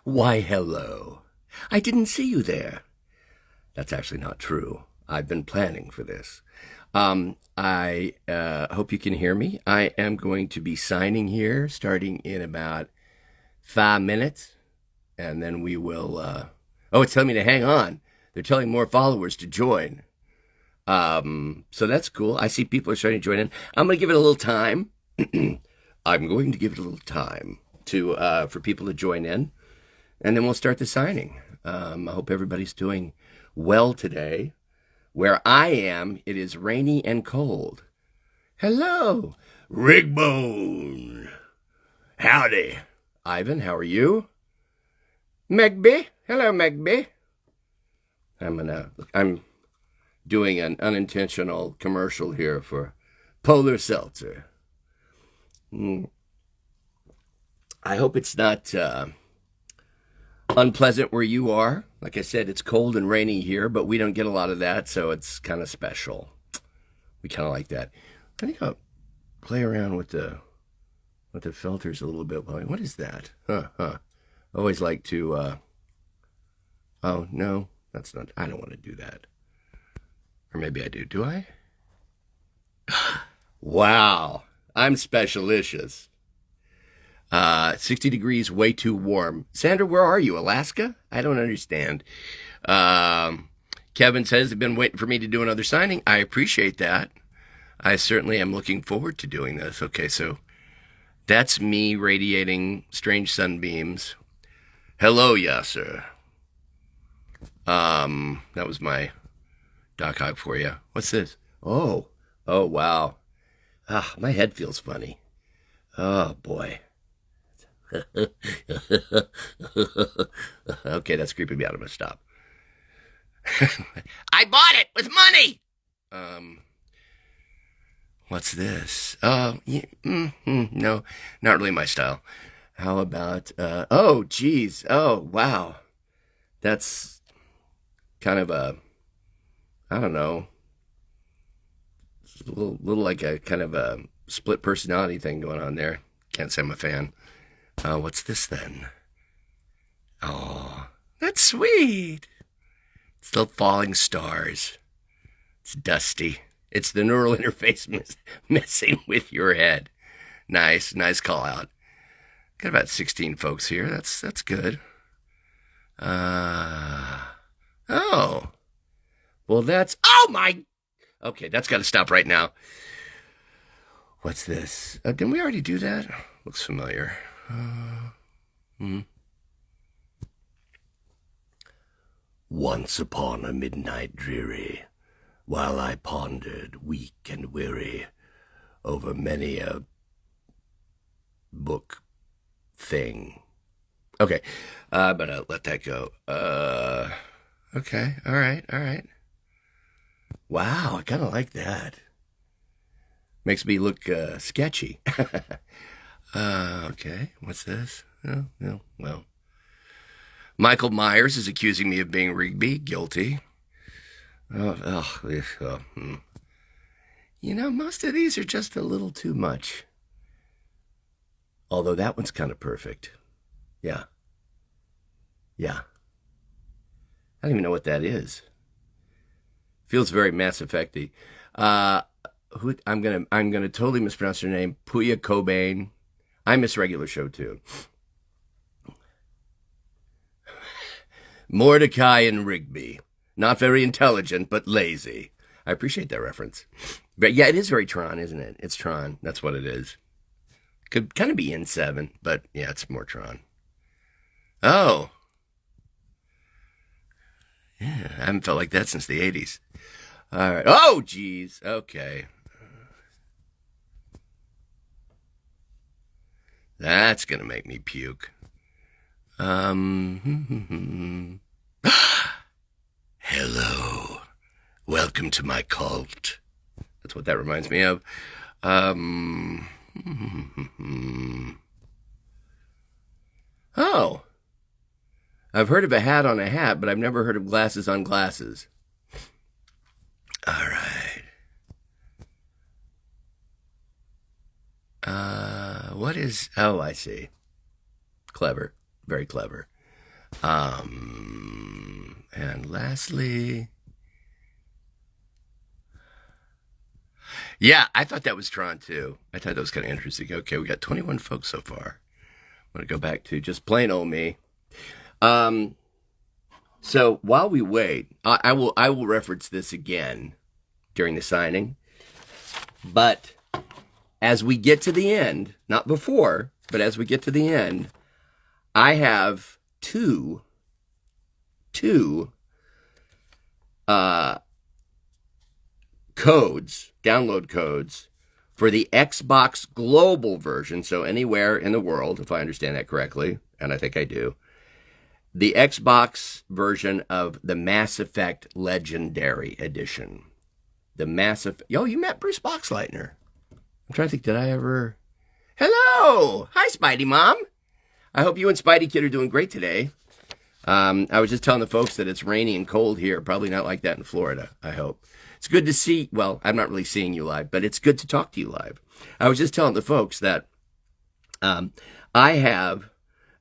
Why, hello. I didn't see you there. That's actually not true. I've been planning for this. I hope you can hear me. I am going to be signing here starting in about 5 minutes, and then we will. Oh, it's telling me to hang on. They're telling more followers to join. So that's cool. I see people are starting to join in. I'm going to give it a little time. I'm going to give it a little time to for people to join in, and then we'll start the signing. I hope everybody's doing well today. Where I am, it is rainy and cold. Hello, Rigbone. Howdy. Ivan, how are you? Megby. Hello, Megby. I'm doing an unintentional commercial here for Polar Seltzer. I hope it's not unpleasant where you are. Like I said, it's cold and rainy here, but we don't get a lot of that, so it's kind of special. We kind of like that. I think I'll play around with the filters a little bit. What is that? I always like to. Oh no, that's not. I don't want to do that. Or maybe I do. Do I? Wow, I'm specialicious. 60 degrees, way too warm. Sandra, where are you? Alaska? I don't understand. Kevin says they've been waiting for me to do another signing. I appreciate that. I certainly am looking forward to doing this. Okay, so that's me radiating strange sunbeams. Hello, Yasser. That was my Doc Hog for you. What's this? Oh, wow. My head feels funny. Oh, boy. Okay, that's creeping me out. I'm gonna stop. I bought it with money. What's this? No, not really my style. How about? Oh, geez. Oh, wow. That's kind of I don't know, a little like a kind of a split personality thing going on there. Can't say I'm a fan. What's this then? Oh, that's sweet. It's the falling stars. It's dusty. It's the neural interface messing with your head. Nice call out. Got about 16 folks here. That's good. Oh. Well, that's... Oh, my... Okay, that's got to stop right now. What's this? Didn't we already do that? Looks familiar. Once upon a midnight dreary, while I pondered, weak and weary, over many a book thing. Okay, but I'll let that go. Okay, all right. Wow, I kind of like that. Makes me look sketchy. Okay, what's this? No, well. Michael Myers is accusing me of being Rigby. Guilty. You know, most of these are just a little too much. Although that one's kind of perfect. Yeah. I don't even know what that is. Feels very Mass Effect-y. I'm gonna totally mispronounce her name. Puya Cobain. I miss regular show too. Mordecai and Rigby. Not very intelligent, but lazy. I appreciate that reference. But yeah, it is very Tron, isn't it? It's Tron. That's what it is. Could kind of be N7, but yeah, it's more Tron. Oh. Yeah, I haven't felt like that since the 80s. All right. Oh, geez. Okay. That's going to make me puke. Hello. Welcome to my cult. That's what that reminds me of. Oh. I've heard of a hat on a hat, but I've never heard of glasses on glasses. All right. What is... Oh, I see. Clever. Very clever. And lastly, yeah, I thought that was Tron too. I thought that was kind of interesting. Okay, we got 21 folks so far. I'm going to go back to just plain old me. So while we wait, I will reference this again during the signing. But as we get to the end, not before, but as we get to the end, I have two codes, download codes for the Xbox Global version. So anywhere in the world, if I understand that correctly, and I think I do, the Xbox version of the Mass Effect Legendary Edition. The Mass Effect. Yo, you met Bruce Boxleitner. I'm trying to think, did I ever? Hello! Hi, Spidey Mom. I hope you and Spidey Kid are doing great today. I was just telling the folks that it's rainy and cold here. Probably not like that in Florida, I hope. It's good to see, well, I'm not really seeing you live, but it's good to talk to you live. I was just telling the folks that I have,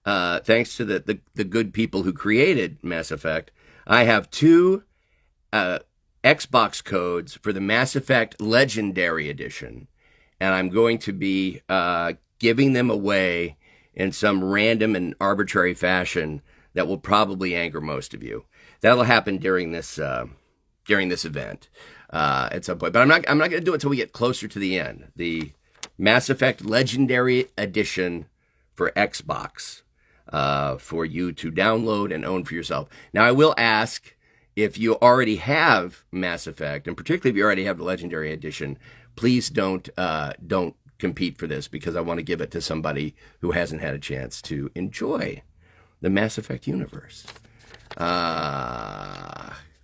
thanks to the good people who created Mass Effect, I have two Xbox codes for the Mass Effect Legendary Edition, and I'm going to be giving them away in some random and arbitrary fashion that will probably anger most of you. That'll happen during this event at some point. But I'm not going to do it until we get closer to the end. The Mass Effect Legendary Edition for Xbox for you to download and own for yourself. Now, I will ask if you already have Mass Effect, and particularly if you already have the Legendary Edition, please don't compete for this, because I want to give it to somebody who hasn't had a chance to enjoy the Mass Effect universe.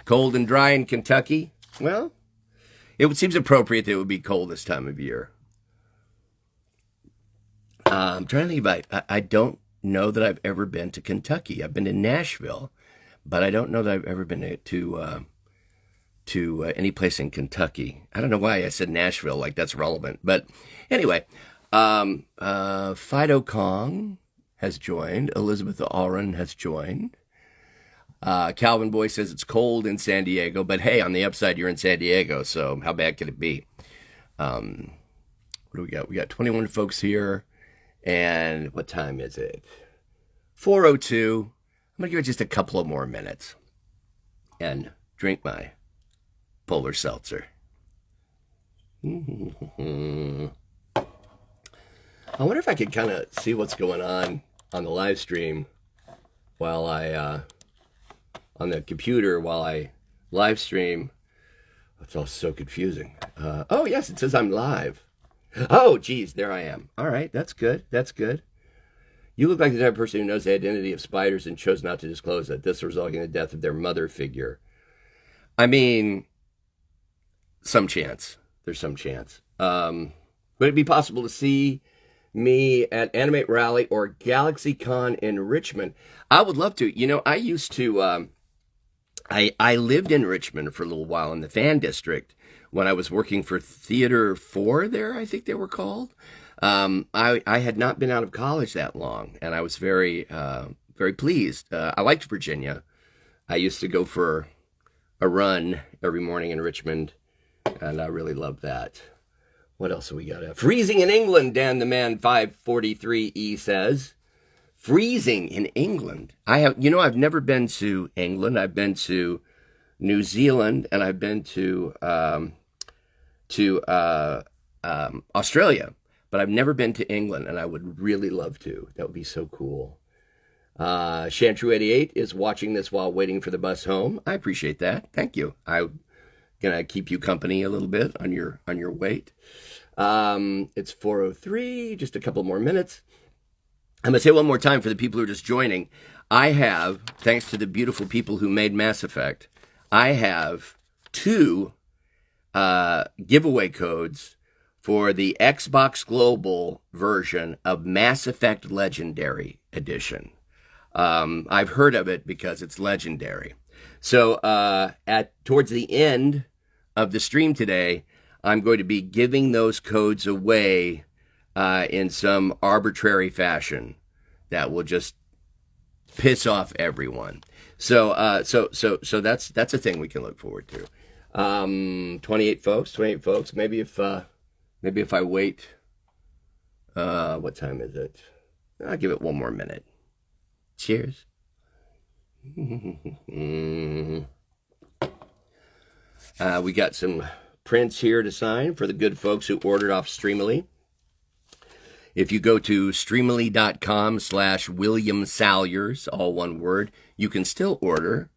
Cold and dry in Kentucky. Well, it seems appropriate that it would be cold this time of year. I'm trying to think if I don't know that I've ever been to Kentucky. I've been to Nashville, but I don't know that I've ever been to any place in Kentucky. I don't know why I said Nashville, like that's relevant. But anyway, Fido Kong has joined. Elizabeth Allren has joined. Calvin Boy says it's cold in San Diego, but hey, on the upside, you're in San Diego, so how bad could it be? What do we got? We got 21 folks here, and what time is it? 4:02. I'm going to give it just a couple of more minutes and drink my polar seltzer. I wonder if I could kind of see what's going on the live stream while I, on the computer while I live stream. It's all so confusing. Oh, yes, it says I'm live. Oh, geez, there I am. All right, that's good. That's good. You look like the type of person who knows the identity of spiders and chose not to disclose it. This resulting in the death of their mother figure. I mean, some chance. There's some chance. Would it be possible to see me at Animate Rally or GalaxyCon in Richmond? I would love to. You know, I used to, I lived in Richmond for a little while in the fan district when I was working for Theater 4 there, I think they were called. I had not been out of college that long, and I was very, very pleased. I liked Virginia. I used to go for a run every morning in Richmond, and I really loved that. What else have we got? Freezing in England, Dan the Man 543E says. Freezing in England. I've never been to England. I've been to New Zealand, and I've been to Australia, but I've never been to England, and I would really love to. That would be so cool. Shantru88 is watching this while waiting for the bus home. I appreciate that. Thank you. I'm gonna keep you company a little bit on your wait. It's 4:03, just a couple more minutes. I'm gonna say one more time for the people who are just joining. I have, thanks to the beautiful people who made Mass Effect, I have two giveaway codes for the Xbox Global version of Mass Effect Legendary Edition. I've heard of it because it's legendary. So towards the end of the stream today, I'm going to be giving those codes away in some arbitrary fashion that will just piss off everyone. So that's a thing we can look forward to. 28 folks. Maybe if I wait, what time is it? I'll give it one more minute. Cheers. We got some prints here to sign for the good folks who ordered off Streamily. If you go to streamily.com/William Salyers, all one word, you can still order.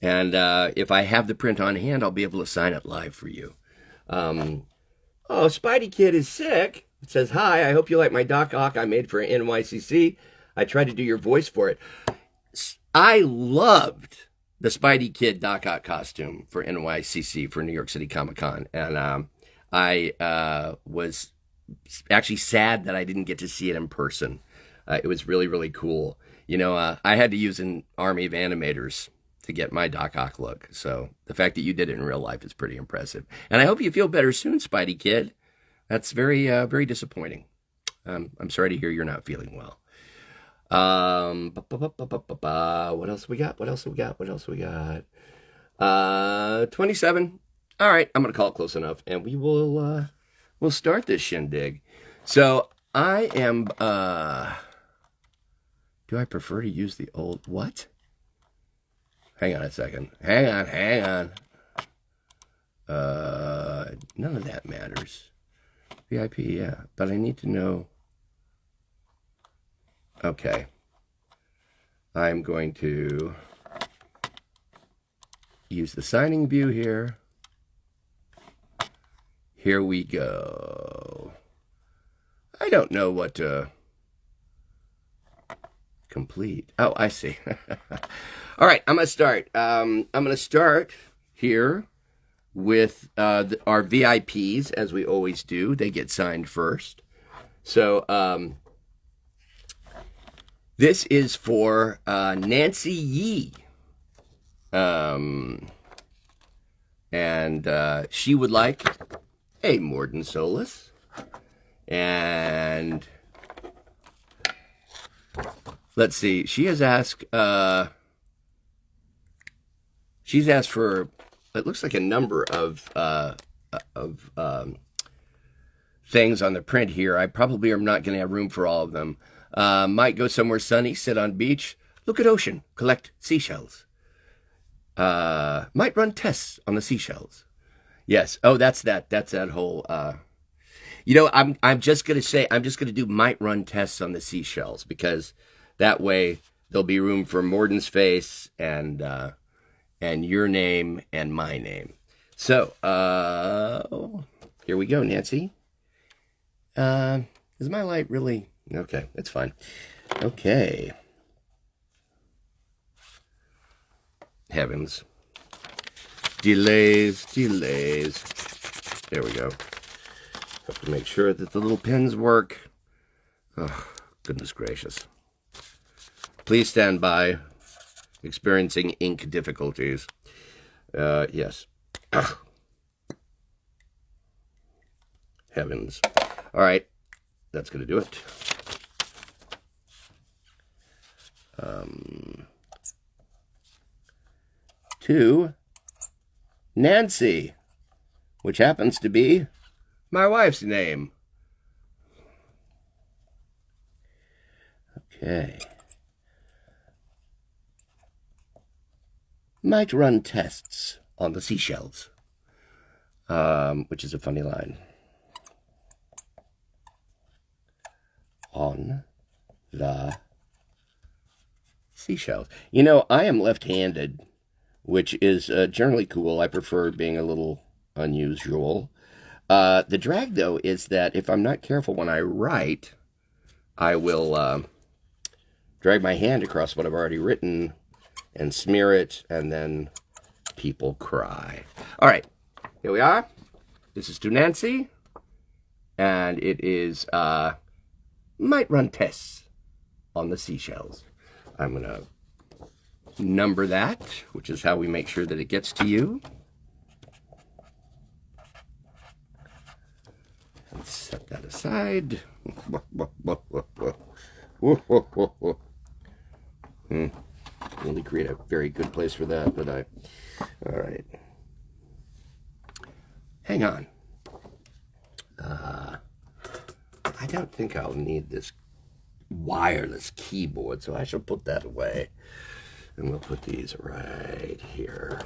And if I have the print on hand, I'll be able to sign it live for you. Oh, Spidey Kid is sick. It says, hi, I hope you like my Doc Ock I made for NYCC. I tried to do your voice for it. I loved the Spidey Kid Doc Ock costume for NYCC, for New York City Comic Con. And I was actually sad that I didn't get to see it in person. It was really, really cool. You know, I had to use an army of animators to get my Doc Ock look. So the fact that you did it in real life is pretty impressive. And I hope you feel better soon, Spidey Kid. That's very, very disappointing. I'm sorry to hear you're not feeling well. What else we got? 27. All right, I'm going to call it close enough, and we'll start this shindig. So I am, do I prefer to use the old, what? Hang on a second. Hang on. None of that matters. VIP, yeah, but I need to know. Okay. I'm going to use the signing view here. Here we go. I don't know what to complete. Oh, I see. All right, I'm going to start. I'm going to start here with our VIPs, as we always do. They get signed first. So this is for Nancy Yee. And she would like a Morden Solus. And let's see, she has asked, she's asked for, it looks like a number of things on the print here. I probably am not going to have room for all of them. Might go somewhere sunny, sit on beach, look at ocean, collect seashells. Might run tests on the seashells. Yes. Oh, that's that whole, you know, I'm just going to do might run tests on the seashells, because that way there'll be room for Morden's face and your name and my name. So, here we go, Nancy. Is my light really? Okay, that's fine. Okay. Heavens. Delays. There we go. Have to make sure that the little pins work. Oh, goodness gracious. Please stand by. Experiencing ink difficulties. Yes. Ugh. Heavens. All right. That's going to do it. To Nancy, which happens to be my wife's name. Okay. Might run tests on the seashells, which is a funny line. On the seashells. You know, I am left-handed, which is generally cool. I prefer being a little unusual. The drag, though, is that if I'm not careful when I write, I will drag my hand across what I've already written and smear it, and then people cry. All right, here we are. This is to Nancy, and it is might run tests on the seashells. I'm going to number that, which is how we make sure that it gets to you. Let's set that aside. Really create a very good place for that, but all right. Hang on. I don't think I'll need this wireless keyboard, so I shall put that away. And we'll put these right here.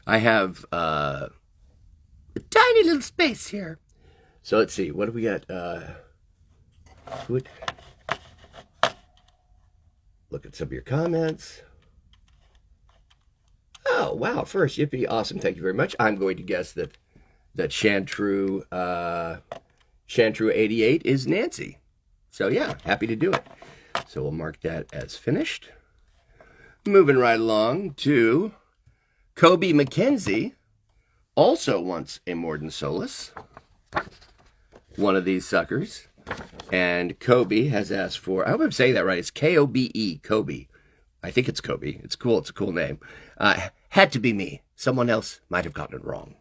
I have a tiny little space here. So let's see, what do we got? Look at some of your comments. Oh, wow, first, yippee, awesome, thank you very much. I'm going to guess that Chantru 88 is Nancy. So yeah, happy to do it. So we'll mark that as finished. Moving right along to Kobe McKenzie, also wants a Morden Solus. One of these suckers. And Kobe has asked for, I hope I'm saying that right, it's Kobe, Kobe. I think it's Kobe. It's cool. It's a cool name. Had to be me. Someone else might have gotten it wrong.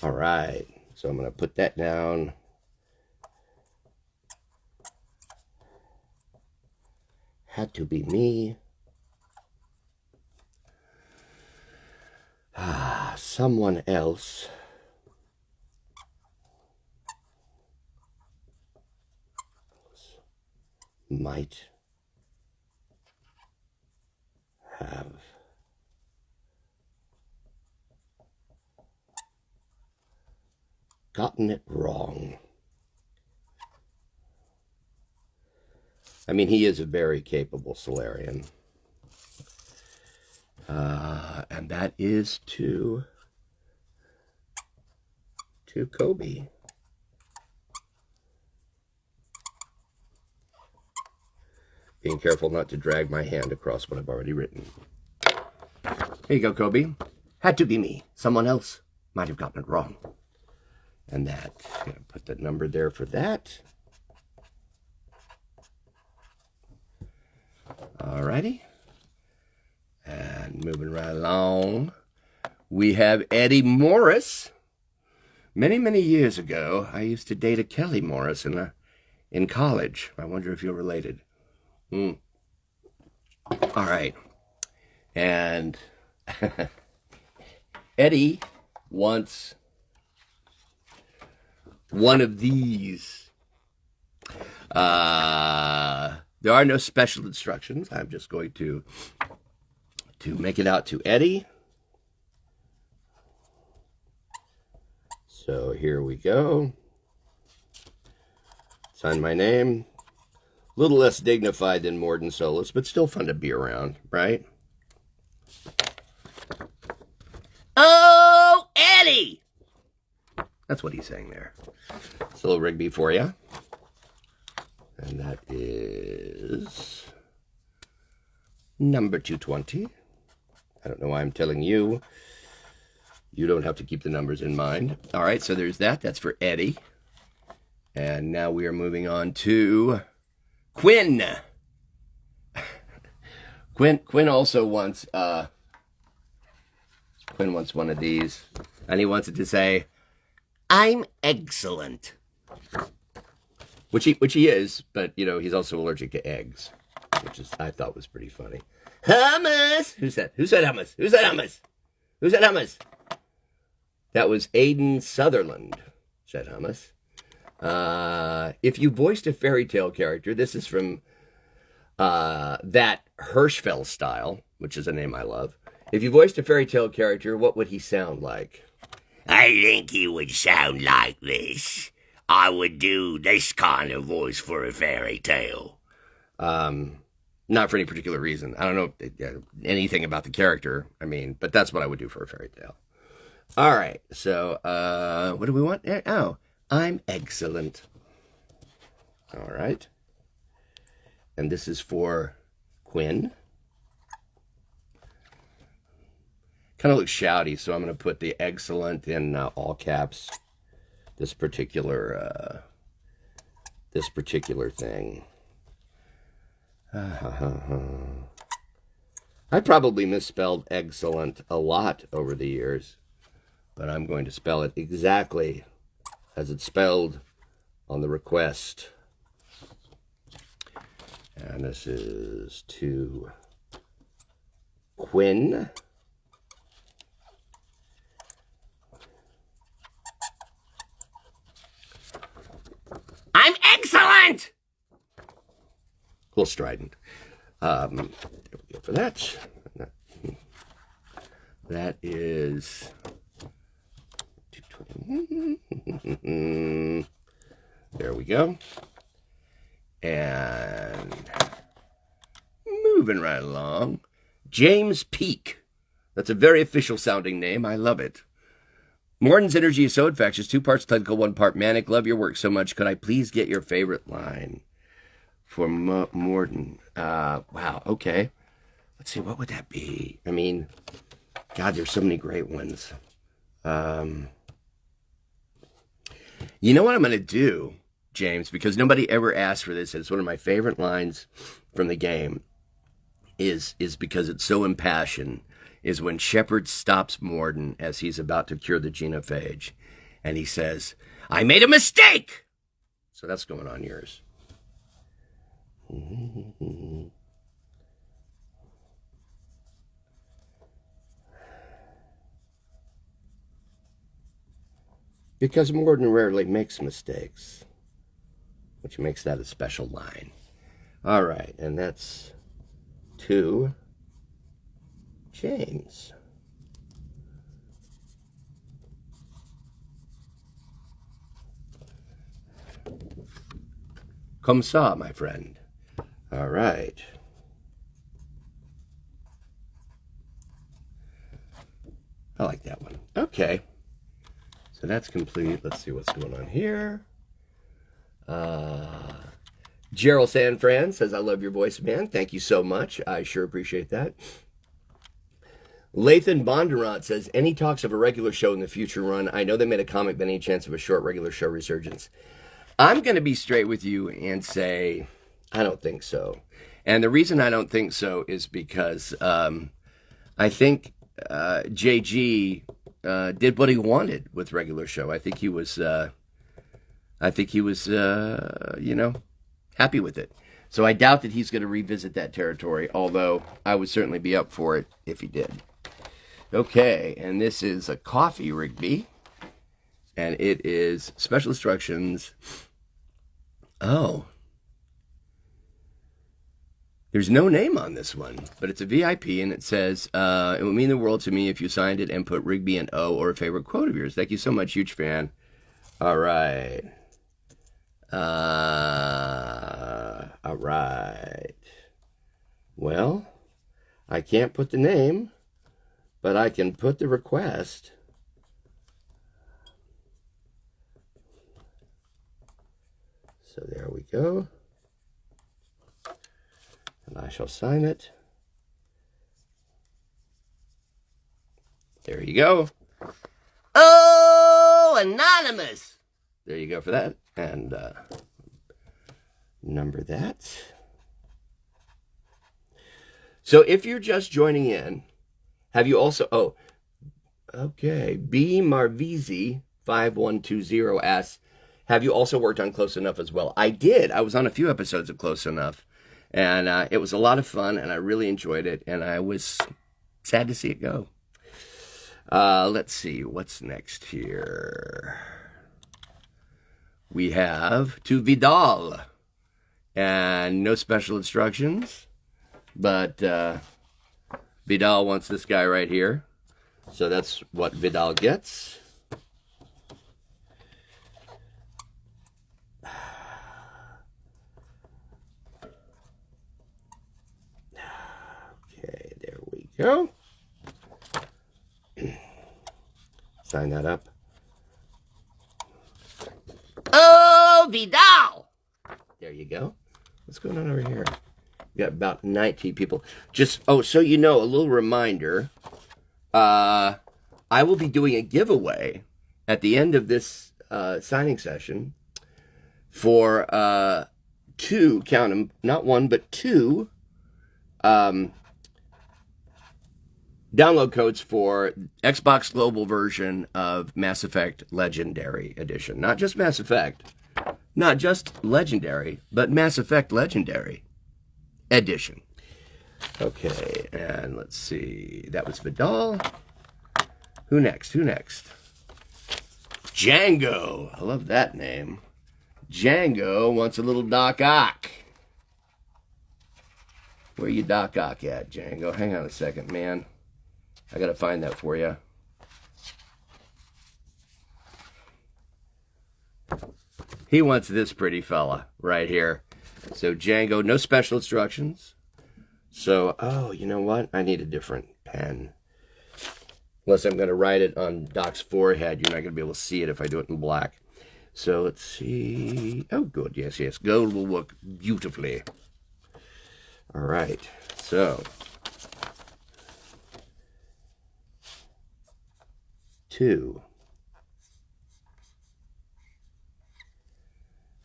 All right. So I'm going to put that down. Had to be me. Someone else. Might have gotten it wrong. I mean, he is a very capable Salyerian. And that is to Kobe. Being careful not to drag my hand across what I've already written. Here you go, Kobe. Had to be me. Someone else might have gotten it wrong. And that, I'm going to put the number there for that. Alrighty. And moving right along, we have Eddie Morris. Many, many years ago, I used to date a Kelly Morris in college. I wonder if you're related. All right. And Eddie wants one of these. There are no special instructions. I'm just going to make it out to Eddie. So here we go. Sign my name. A little less dignified than Morden Solus, but still fun to be around, right? Oh, Eddie! That's what he's saying there. It's a little Rigby for you. And that is number 220. I don't know why I'm telling you. You don't have to keep the numbers in mind. All right, so there's that. That's for Eddie. And now we are moving on to Quinn. Quinn also wants Quinn wants one of these, and he wants it to say, "I'm excellent," which he is, but you know he's also allergic to eggs, which I thought was pretty funny. Hummus. Who said hummus? Who said hummus? Who said hummus? That was Aiden Sutherland. Said hummus. If you voiced a fairy tale character, this is from that Hirschfeld style, which is a name I love. If you voiced a fairy tale character, what would he sound like? I think he would sound like this. I would do this kind of voice for a fairy tale. Not for any particular reason. I don't know anything about the character. I mean, but that's what I would do for a fairy tale. All right. So, what do we want? Oh, I'm excellent. All right. And this is for Quinn. Kind of looks shouty, so I'm going to put the excellent in all caps. This particular thing. I probably misspelled excellent a lot over the years, but I'm going to spell it exactly as it's spelled on the request And this is to Quinn. I'm excellent! A little strident. There we go for that. That is 220. There we go. And moving right along, James Peak. That's a very official sounding name. I love it. Morton's energy is so infectious. 2 parts technical, 1 part manic. Love your work so much. Could I please get your favorite line for Morton? Wow. Okay. Let's see. What would that be? I mean, God, there's so many great ones. You know what I'm going to do, James, because nobody ever asked for this. It's one of my favorite lines from the game is because it's so impassioned, is when Shepard stops Morden as he's about to cure the genophage. And he says, I made a mistake! So that's going on yours. Because Morden rarely makes mistakes, which makes that a special line. All right, and that's to James. Comme ça, my friend. All right. I like that one. Okay. So that's complete. Let's see what's going on here. Gerald Sanfran says, I love your voice, man. Thank you so much. I sure appreciate that. Lathan Bondurant says, any talks of a regular show in the future run? I know they made a comic, but any chance of a short regular show resurgence? I'm going to be straight with you and say, I don't think so. And the reason I don't think so is because I think JG did what he wanted with regular show. I think he was, happy with it. So I doubt that he's going to revisit that territory, although I would certainly be up for it if he did. Okay, and this is a coffee Rigby, and it is special instructions. Oh. There's no name on this one, but it's a VIP, and it says, it would mean the world to me if you signed it and put Rigby and O or a favorite quote of yours. Thank you so much, huge fan. All right. All right. Well, I can't put the name, but I can put the request. So there we go. And I shall sign it. There you go. Oh, anonymous. There you go for that. And number that. So if you're just joining in, have you also... Oh, okay. B. Marvizi 5120 asks, have you also worked on Close Enough as well? I did. I was on a few episodes of Close Enough. And it was a lot of fun, and I really enjoyed it, and I was sad to see it go. Let's see, what's next here? We have to Vidal, and no special instructions, but Vidal wants this guy right here, so that's what Vidal gets. Okay, there we go. Sign that up. Oh, Vidal. There you go. What's going on over here? We got about 19 people. Just, oh, so you know, a little reminder. I will be doing a giveaway at the end of this signing session for 2, count them, not 1, but 2 download codes for Xbox Global version of Mass Effect Legendary Edition. Not just Mass Effect, not just Legendary, but Mass Effect Legendary. edition. Okay, and let's see. That was Vidal. Who next? Who next? Django. I love that name. Django wants a little Doc Ock. Where you Doc Ock at, Django? Hang on a second, man. I gotta find that for you. He wants this pretty fella right here. So Django, no special instructions. So, oh, you know what? I need a different pen. Unless I'm going to write it on Doc's forehead. You're not going to be able to see it if I do it in black. So let's see. Oh, good. Yes, yes. Gold will work beautifully. All right. So, 2.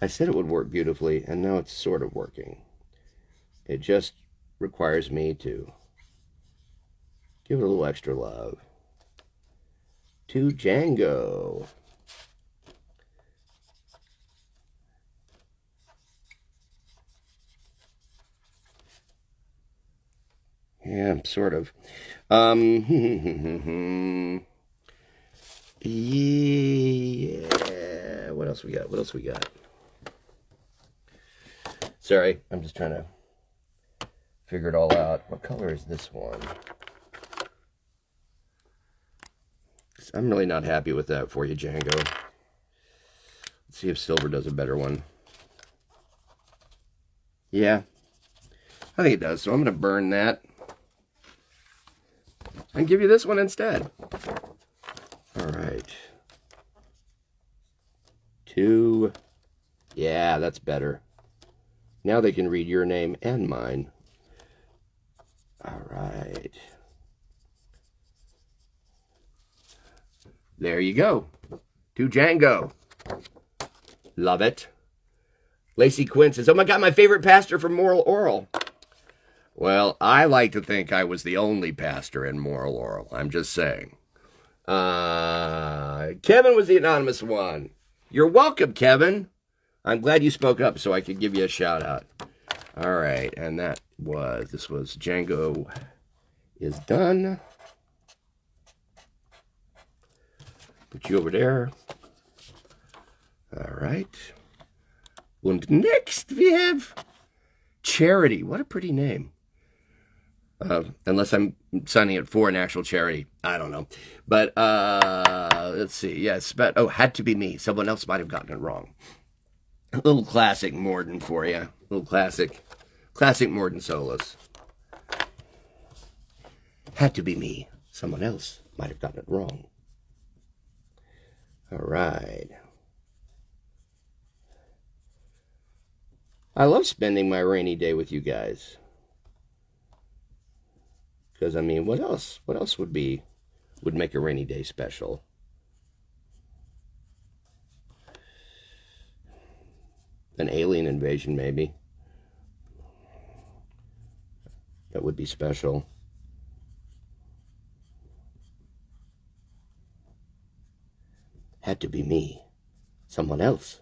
I said it would work beautifully, and now it's sort of working. It just requires me to give it a little extra love. To Django. Yeah, sort of. Yeah. What else we got? What else we got? Sorry, I'm just trying to figure it all out. What color is this one? I'm really not happy with that for you, Django. Let's see if silver does a better one. Yeah, I think it does. So I'm going to burn that and give you this one instead. All right. 2. Yeah, that's better. Now they can read your name and mine. All right. There you go. To Django. Love it. Lacey Quinn says, oh my God, my favorite pastor from Moral Oral. Well, I like to think I was the only pastor in Moral Oral. I'm just saying. Kevin was the anonymous one. You're welcome, Kevin. I'm glad you spoke up so I could give you a shout out. All right, and this was Django is done. Put you over there. All right. And next we have Charity. What a pretty name. Unless I'm signing it for an actual charity. I don't know. But let's see. Yes, but had to be me. Someone else might have gotten it wrong. A little classic Morden for you. A little classic Morden solos. Had to be me. Someone else might have gotten it wrong. All right. I love spending my rainy day with you guys. Because, I mean, what else? What else would make a rainy day special? An alien invasion, maybe. That would be special. Had to be me. Someone else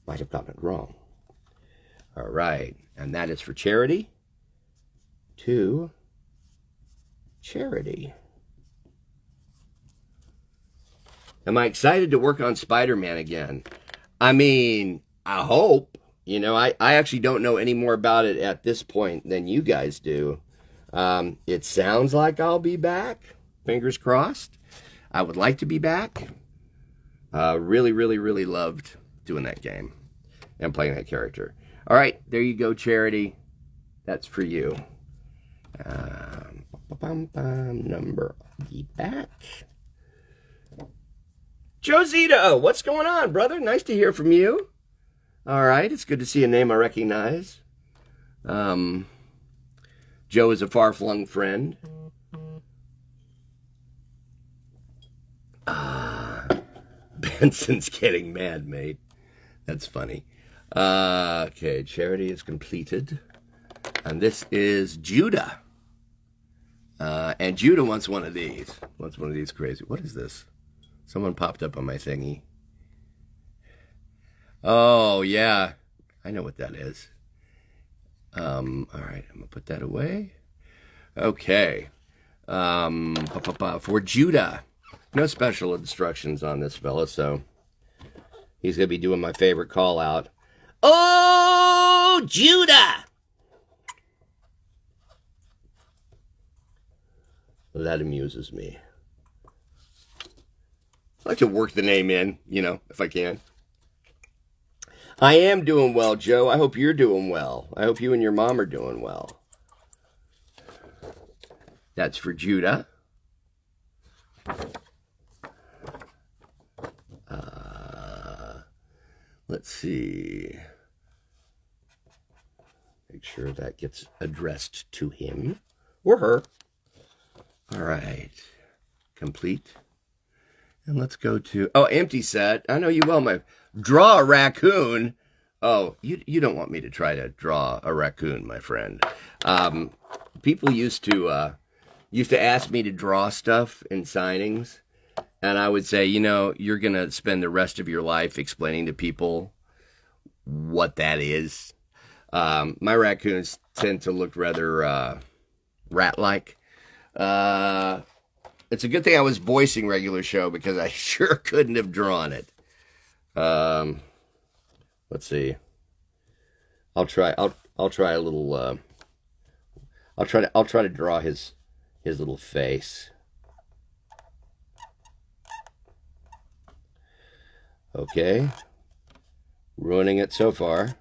might have gotten it wrong. All right. And that is for Charity. To Charity. Am I excited to work on Spider-Man again? I mean, I hope. You know, I actually don't know any more about it at this point than you guys do. It sounds like I'll be back. Fingers crossed. I would like to be back. Really, really, really loved doing that game and playing that character. All right, there you go, Charity. That's for you. Number the back. Josito, what's going on, brother? Nice to hear from you. All right, it's good to see a name I recognize. Joe is a far-flung friend. Benson's getting mad, mate. That's funny. Okay, Charity is completed. And this is Judah. And Judah wants one of these. Wants one of these crazy. What is this? Someone popped up on my thingy. Oh, yeah. I know what that is. All right, I'm gonna put that away. Okay. For Judah, no special instructions on this fella, so he's gonna be doing my favorite call out. Oh, Judah! That amuses me. I like to work the name in, if I can. I am doing well, Joe. I hope you're doing well. I hope you and your mom are doing well. That's for Judah. Let's see. Make sure that gets addressed to him or her. All right. Complete. And let's go to, empty set. I know you well, draw a raccoon. Oh, you don't want me to try to draw a raccoon, my friend. People used to ask me to draw stuff in signings, and I would say, you're going to spend the rest of your life explaining to people what that is. My raccoons tend to look rather rat-like. It's a good thing I was voicing regular show because I sure couldn't have drawn it. Let's see. I'll try a little. I'll try to draw his little face. Okay. Ruining it so far.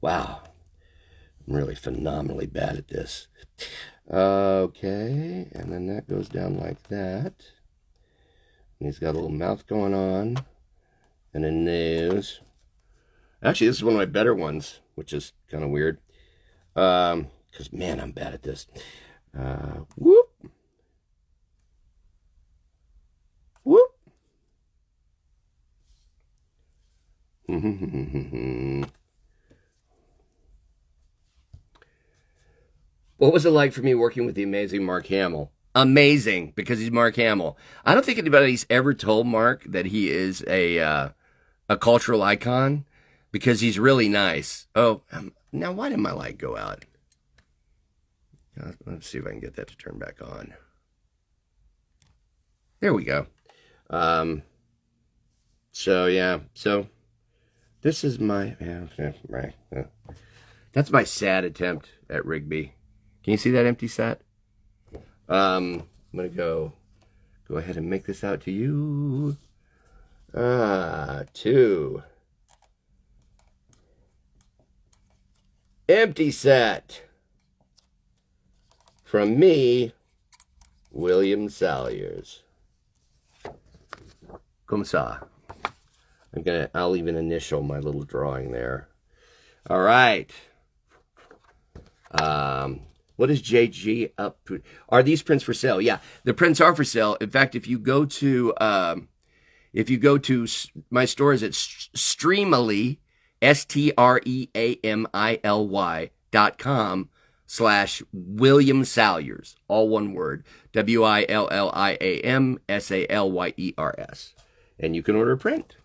Wow. I'm really phenomenally bad at this. Okay, and then that goes down like that. And he's got a little mouth going on. And a nose. Actually, this is one of my better ones, which is kind of weird. Because, man, I'm bad at this. Whoop. Whoop. What was it like for me working with the amazing Mark Hamill? Amazing, because he's Mark Hamill. I don't think anybody's ever told Mark that he is a cultural icon, because he's really nice. Oh, now why did my light go out? Let's see if I can get that to turn back on. There we go. So this is my, right. That's my sad attempt at Rigby. Can you see that empty set? I'm going to go ahead and make this out to you. 2. Empty set. From me, William Salyers. Comme ça. I'll even initial my little drawing there. All right. What is JG up to? Are these prints for sale? Yeah, the prints are for sale. In fact, if you go to my store, is at Streamily, STREAMILY.com/William Salyers, all one word, WILLIAMSALYERS, and you can order a print.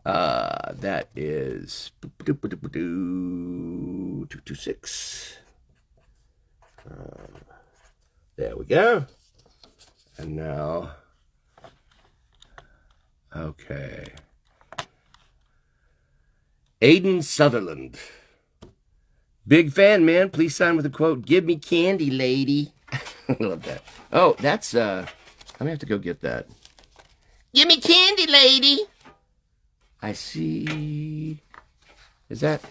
That is 226. There we go. And now, okay. Aiden Sutherland. Big fan, man. Please sign with a quote, "Give me candy, lady." I love that. Oh, that's, I'm gonna have to go get that. Give me candy, lady. I see. Is that?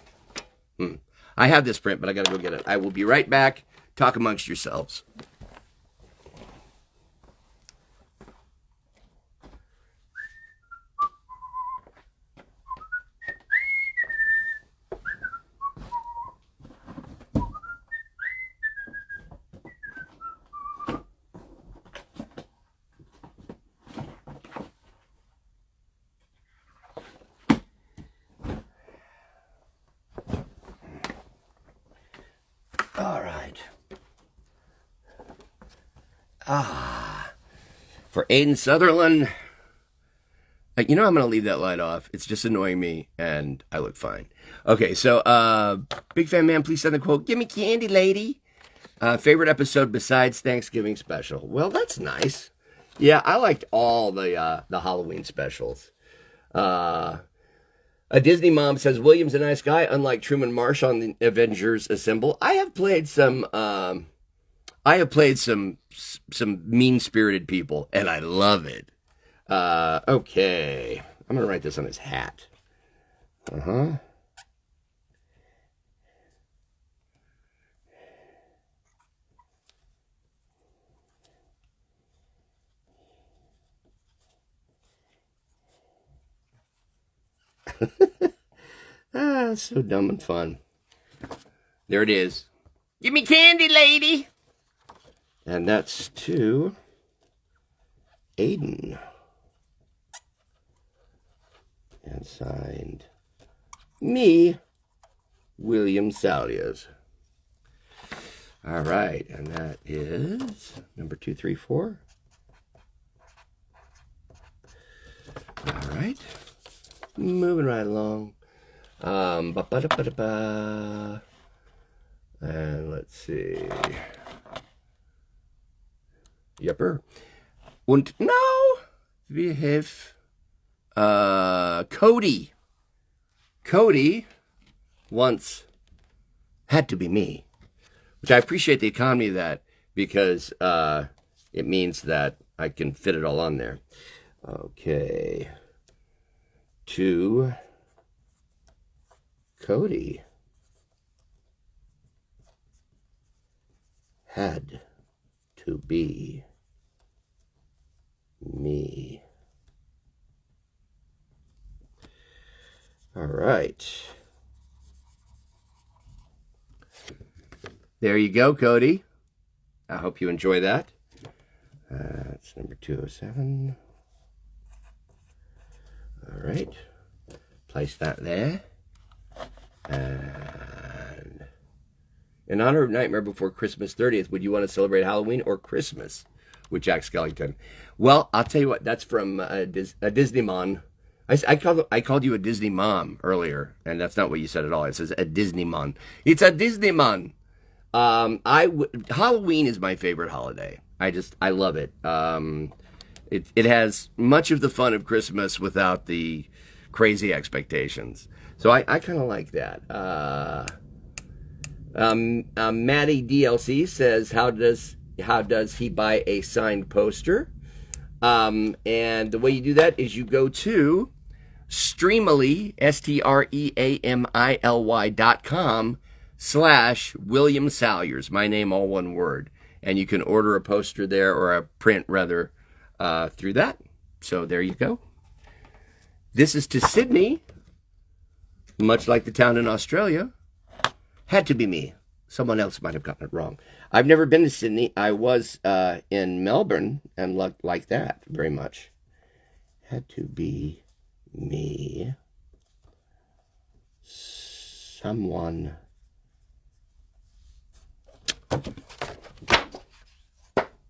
I have this print, but I gotta go get it. I will be right back. Talk amongst yourselves. All right. For Aiden Sutherland, You know, I'm going to leave that light off. It's just annoying me, and I look fine. Okay, so, Big Fan Man, please send the quote, "Give me candy, lady." Favorite episode besides Thanksgiving special? Well, that's nice. Yeah, I liked all the Halloween specials. A Disney mom says, "William's a nice guy, unlike Truman Marsh on the Avengers Assemble." I have played some mean-spirited people, and I love it. Okay. I'm going to write this on his hat. Uh-huh. So dumb and fun. There it is. "Give me candy, lady." And that's to Aiden. And signed, me, William Salyers. All right, and that is number 234. All right, moving right along. Ba-ba-da-ba-da-ba. And let's see. Yepper. Und now we have Cody. Cody once had to be me, which I appreciate the economy of that because it means that I can fit it all on there. Okay. To Cody. Had to be me. All right. There you go, Cody. I hope you enjoy that. That's number 207. All right. Place that there. And in honor of Nightmare Before Christmas 30th, would you want to celebrate Halloween or Christmas with Jack Skellington? Well, I'll tell you what. That's from a Disney Mon. I called you a Disney mom earlier, and that's not what you said at all. It says a Disney Mon. It's a Disney Mon. Halloween is my favorite holiday. I love it. It has much of the fun of Christmas without the crazy expectations. So I kind of like that. Maddie DLC says, how does he buy a signed poster? And the way you do that is you go to Streamily, STREAMILY.com/William Salyers, my name all one word, and you can order a poster there, or a print rather, through that. So there you go. This is to Sydney, much like the town in Australia. Had to be me. Someone else might have gotten it wrong. I've never been to Sydney. I was in Melbourne and liked that very much. Had to be me. Someone.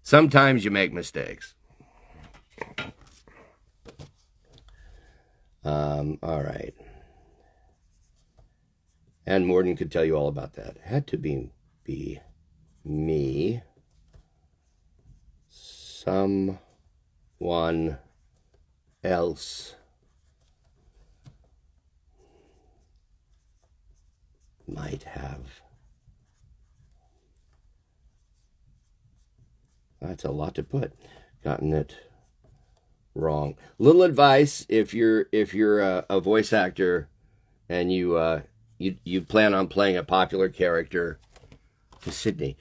Sometimes you make mistakes. All right. And Morden could tell you all about that. Had to be me. Someone else might have. That's a lot to put. Gotten it wrong. Little advice: if you're a voice actor and you plan on playing a popular character to Sydney,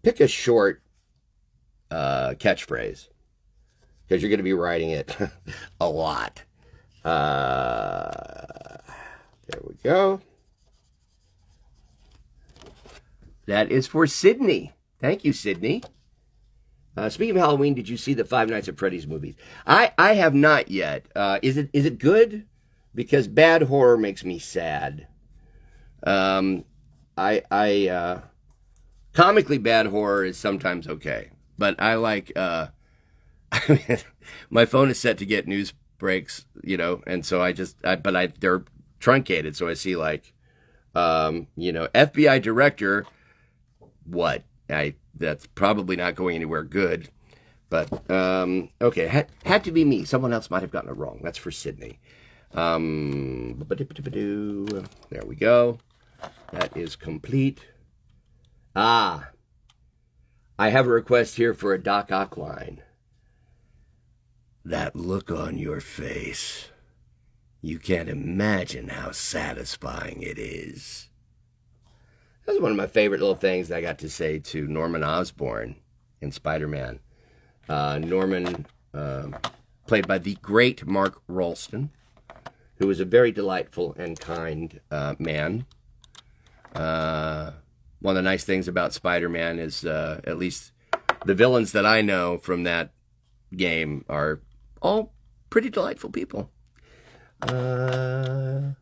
pick a short catchphrase, because you're going to be writing it a lot. There we go. That is for Sydney. Thank you, Sydney. Speaking of Halloween, did you see the Five Nights at Freddy's movies? I have not yet. Is it good? Because bad horror makes me sad. Comically bad horror is sometimes okay, but I like My phone is set to get news breaks, and so they're truncated. So I see like, FBI director, what? That's probably not going anywhere good. But, okay, had to be me. Someone else might have gotten it wrong. That's for Sydney. There we go. That is complete. I have a request here for a Doc Ock line. That look on your face. You can't imagine how satisfying it is. That was one of my favorite little things that I got to say to Norman Osborn in Spider-Man. Norman, played by the great Mark Rolston, who was a very delightful and kind man. One of the nice things about Spider-Man is, at least the villains that I know from that game are all pretty delightful people. Running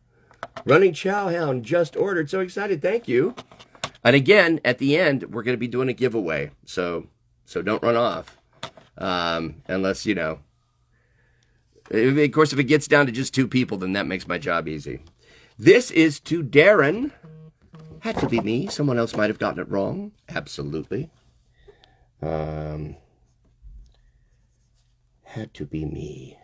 Chowhound just ordered. So excited. Thank you. And again, at the end, we're going to be doing a giveaway. So don't run off. Unless, of course, if it gets down to just 2 people, then that makes my job easy. This is to Darren. Had to be me. Someone else might have gotten it wrong. Absolutely. Had to be me.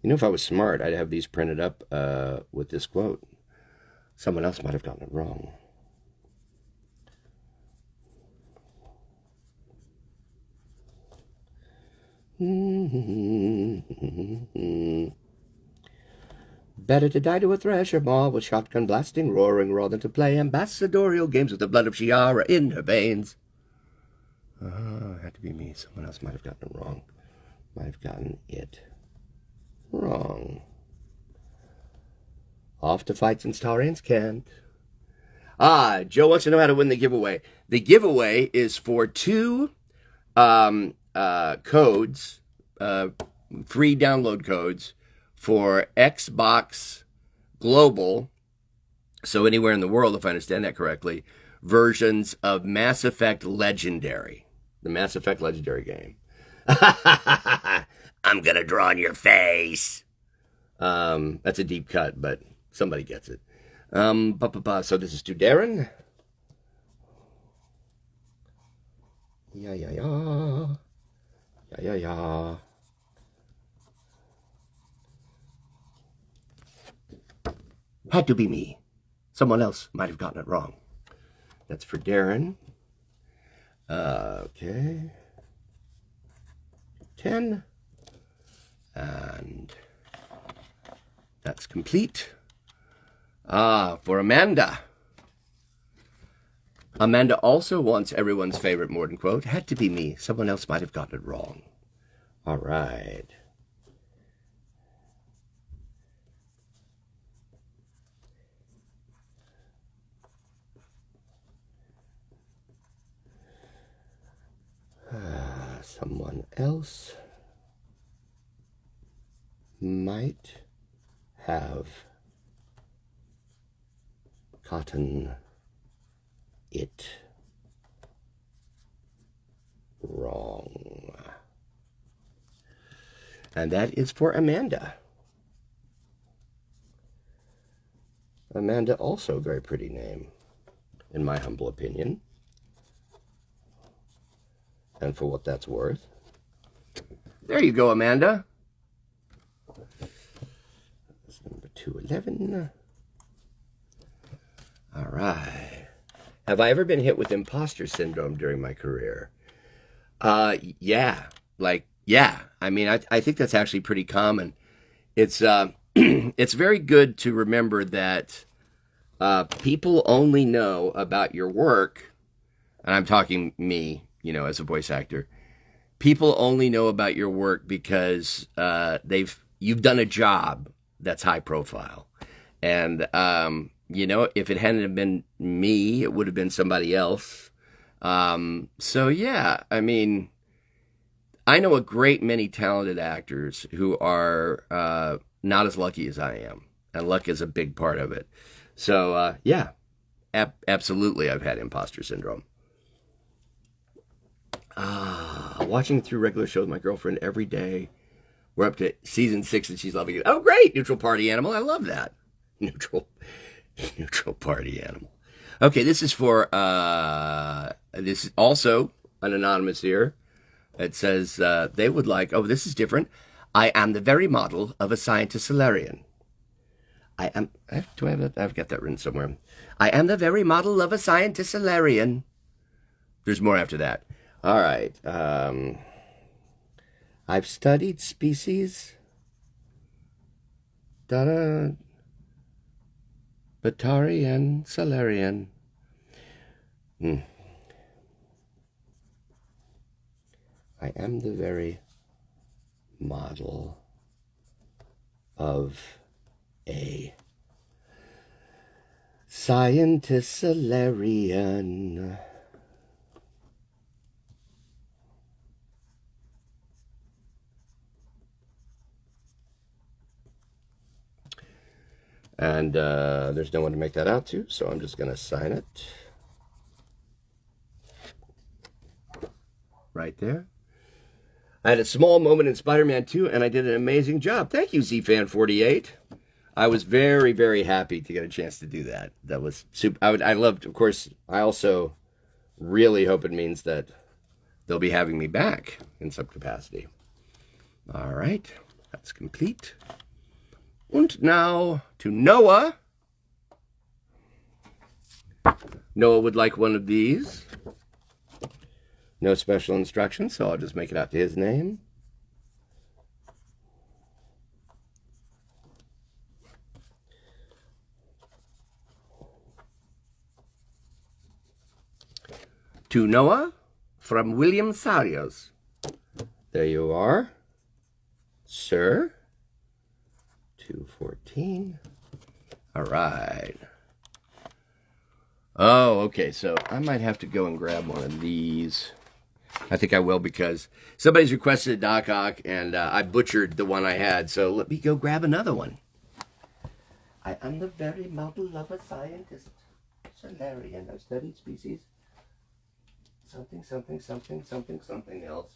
If I was smart, I'd have these printed up with this quote. Someone else might have gotten it wrong. Better to die to a thresher maw with shotgun blasting, roaring, raw than to play ambassadorial games with the blood of Shiara in her veins. Had to be me. Someone else might have gotten it wrong. Might have gotten it wrong. Off to fight since Taurians can't. Joe wants to know how to win the giveaway. The giveaway is for 2 codes, free download codes for Xbox Global, so anywhere in the world, if I understand that correctly, versions of Mass Effect Legendary, the Mass Effect Legendary game. I'm gonna draw on your face. That's a deep cut, but somebody gets it. So this is to Darren. Yeah. Had to be me. Someone else might have gotten it wrong. That's for Darren. Okay. 10. And that's complete. For Amanda. Amanda also wants everyone's favorite Morden quote. Had to be me. Someone else might have gotten it wrong. All right. Someone else might have gotten it wrong. And that is for Amanda. Amanda, also a very pretty name, in my humble opinion. And for what that's worth. There you go, Amanda. That's number 211. All right. Have I ever been hit with imposter syndrome during my career? Yeah. I mean, I think that's actually pretty common. It's it's very good to remember that people only know about your work, and I'm talking me, as a voice actor. People only know about your work because you've done a job that's high profile. And if it hadn't have been me, it would have been somebody else. So yeah, I mean, I know a great many talented actors who are not as lucky as I am, and luck is a big part of it. So yeah, absolutely, I've had imposter syndrome. Watching through regular shows with my girlfriend every day. We're up to season 6 and she's loving it. Oh, great. Neutral party animal. I love that. Neutral party animal. Okay, this is for, this is also an anonymous here. It says they would like, oh, this is different. I am the very model of a scientist Salyerian. Do I have that? I've got that written somewhere. I am the very model of a scientist Salyerian. There's more after that. All right. I've studied species. Batari and Salyerian. I am the very model of a scientist Salyerian. And there's no one to make that out to, so I'm just going to sign it. Right there. I had a small moment in Spider-Man 2, and I did an amazing job. Thank you, ZFan48. I was very, very happy to get a chance to do that. That was super. I loved, of course, I also really hope it means that they'll be having me back in some capacity. All right, that's complete. And now to Noah. Noah would like one of these. No special instructions, so I'll just make it out to his name. To Noah from William Salyers. There you are, sir. 214. All right. Oh, okay. So I might have to go and grab one of these. I think I will because somebody's requested a Doc Ock and I butchered the one I had. So let me go grab another one. I am the very model of a scientist. Salyerian. I've studied species. Something, something, something, something, something else.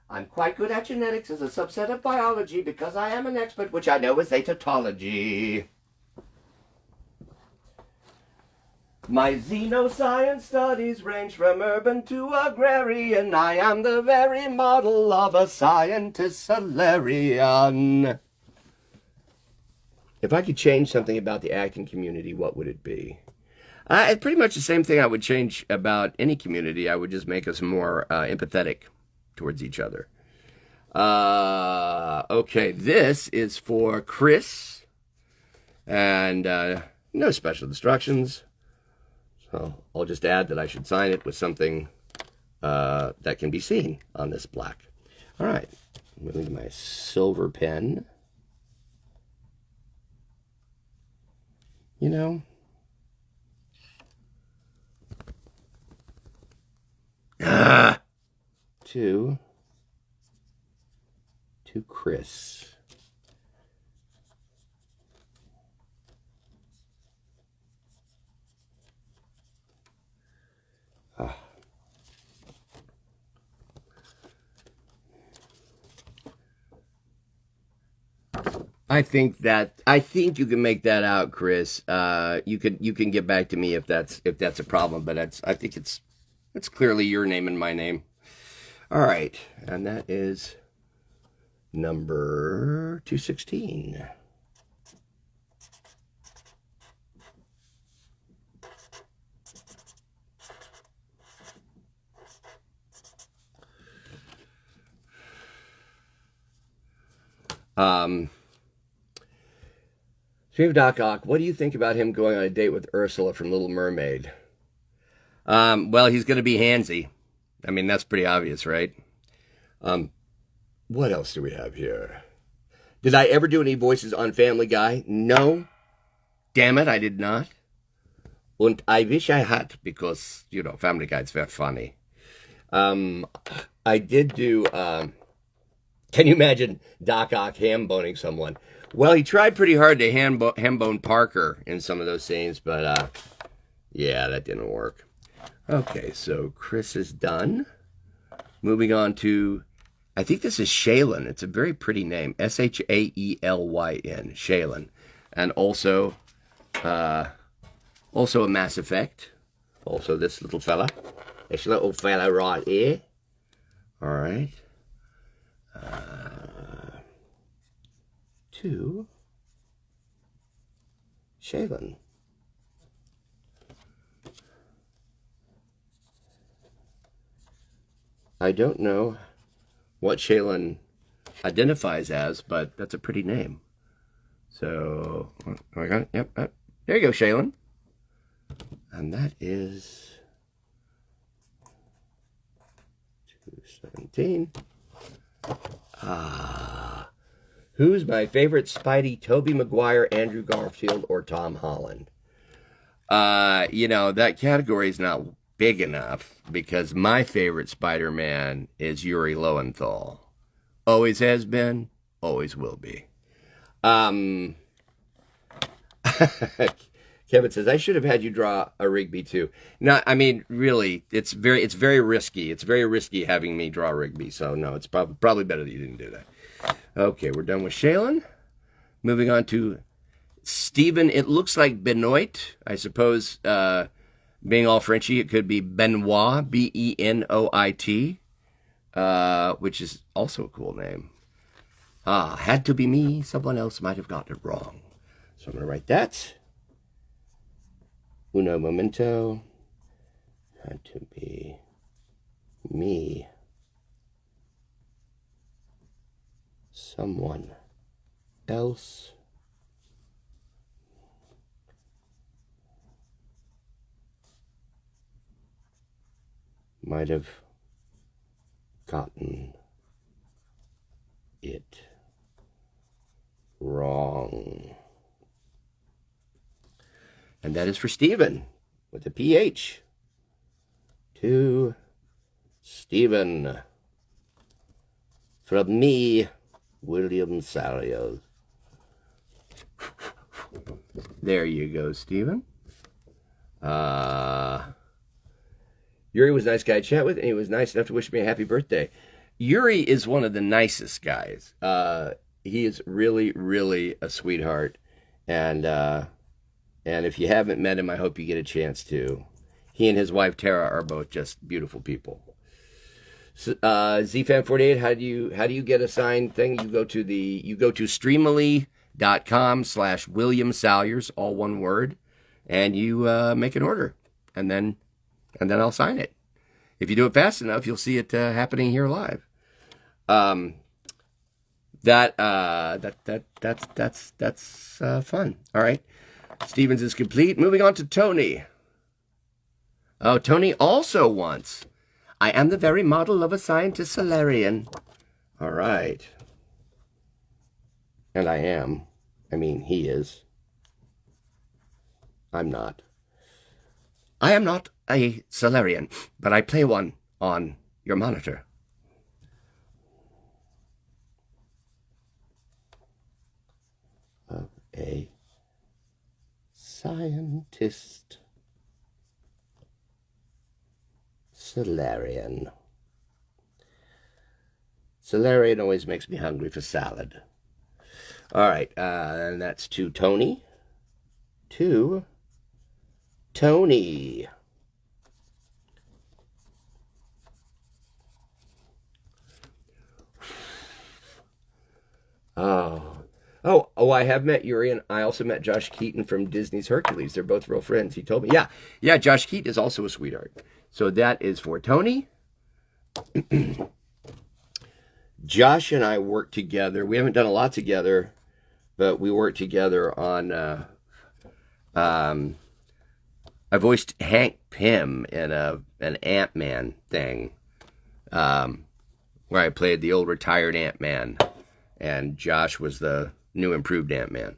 I'm quite good at genetics as a subset of biology because I am an expert, which I know is a tautology. My xenoscience studies range from urban to agrarian. I am the very model of a scientist Salyerian. If I could change something about the acting community, what would it be? It's pretty much the same thing I would change about any community. I would just make us more empathetic towards each other. Okay, this is for Chris. And no special instructions. So I'll just add that I should sign it with something that can be seen on this black. All right, moving to my silver pen. You know, to Chris. I think you can make that out, Chris. You can get back to me if that's a problem, but I think it's clearly your name and my name. All right, and that is number 216. Speaking of Doc Ock, what do you think about him going on a date with Ursula from Little Mermaid? Well, he's going to be handsy. I mean, that's pretty obvious, right? What else do we have here? Did I ever do any voices on Family Guy? No. Damn it, I did not. And I wish I had, because, you know, Family Guy's very funny. I did do, can you imagine Doc Ock ham-boning someone? Well, he tried pretty hard to ham-bone Parker in some of those scenes, but, yeah, that didn't work. Okay, so Chris is done. Moving on to, I think this is Shaylin. It's a very pretty name. Shaelyn. Shaylin. And also a Mass Effect. Also this little fella. This little fella right here. All right. To Shaylin. I don't know what Shaylin identifies as, but that's a pretty name. So, oh my God, yep, there you go, Shaylin. And that is 217. Who's my favorite Spidey? Tobey Maguire, Andrew Garfield, or Tom Holland? That category is not big enough because my favorite Spider-Man is Yuri Lowenthal. Always has been, always will be. Kevin says, I should have had you draw a Rigby too. No, I mean, really, it's very risky. It's very risky having me draw Rigby. So no, it's probably better that you didn't do that. Okay, we're done with Shaylin. Moving on to Stephen. It looks like Benoit. I suppose, being all Frenchy, it could be Benoit, Benoit, which is also a cool name. Had to be me. Someone else might have got it wrong. So I'm going to write that. Uno momento. Had to be me. Someone else might have gotten it wrong. And that is for Stephen with a PH. To Stephen. From me, William Salyers. There you go, Stephen. Yuri was a nice guy to chat with, and he was nice enough to wish me a happy birthday. Yuri is one of the nicest guys. He is really, really a sweetheart. And if you haven't met him, I hope you get a chance to. He and his wife, Tara, are both just beautiful people. ZFan48, how do you get a signed thing? You go to streamily.com/William Salyers, all one word, and you make an order, and then I'll sign it. If you do it fast enough, you'll see it happening here live. That's fun. All right, Stevens is complete. Moving on to Tony. Oh, Tony also wants. I am the very model of a scientist Salarian. All right. And I am. I mean, he is. I'm not. I am not a Salarian, but I play one on your monitor. Of a scientist Salarian. Salarian always makes me hungry for salad. All right, and that's to Tony. To Tony. Oh, I have met Yuri, and I also met Josh Keaton from Disney's Hercules. They're both real friends. He told me. Yeah, Josh Keaton is also a sweetheart. So that is for Tony. Josh and I work together. We haven't done a lot together, but we work together on, I voiced Hank Pym in an Ant-Man thing, where I played the old retired Ant-Man, and Josh was the new improved Ant-Man.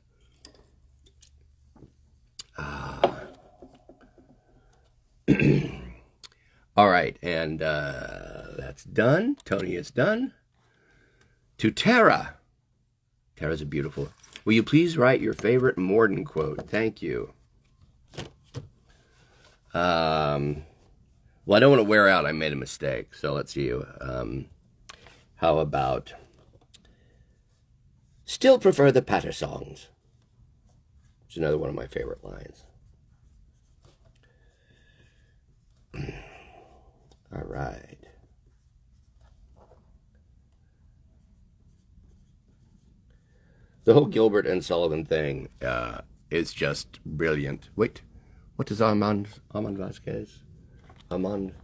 All right, and that's done. Tony is done. To Tara. Tara's a beautiful. Will you please write your favorite Morden quote? Thank you. Well, I don't want to wear out. I made a mistake. So let's see. How about still prefer the patter songs? It's another one of my favorite lines. All right. The whole Gilbert and Sullivan thing is just brilliant. Wait, what is Armand Vasquez? Armand,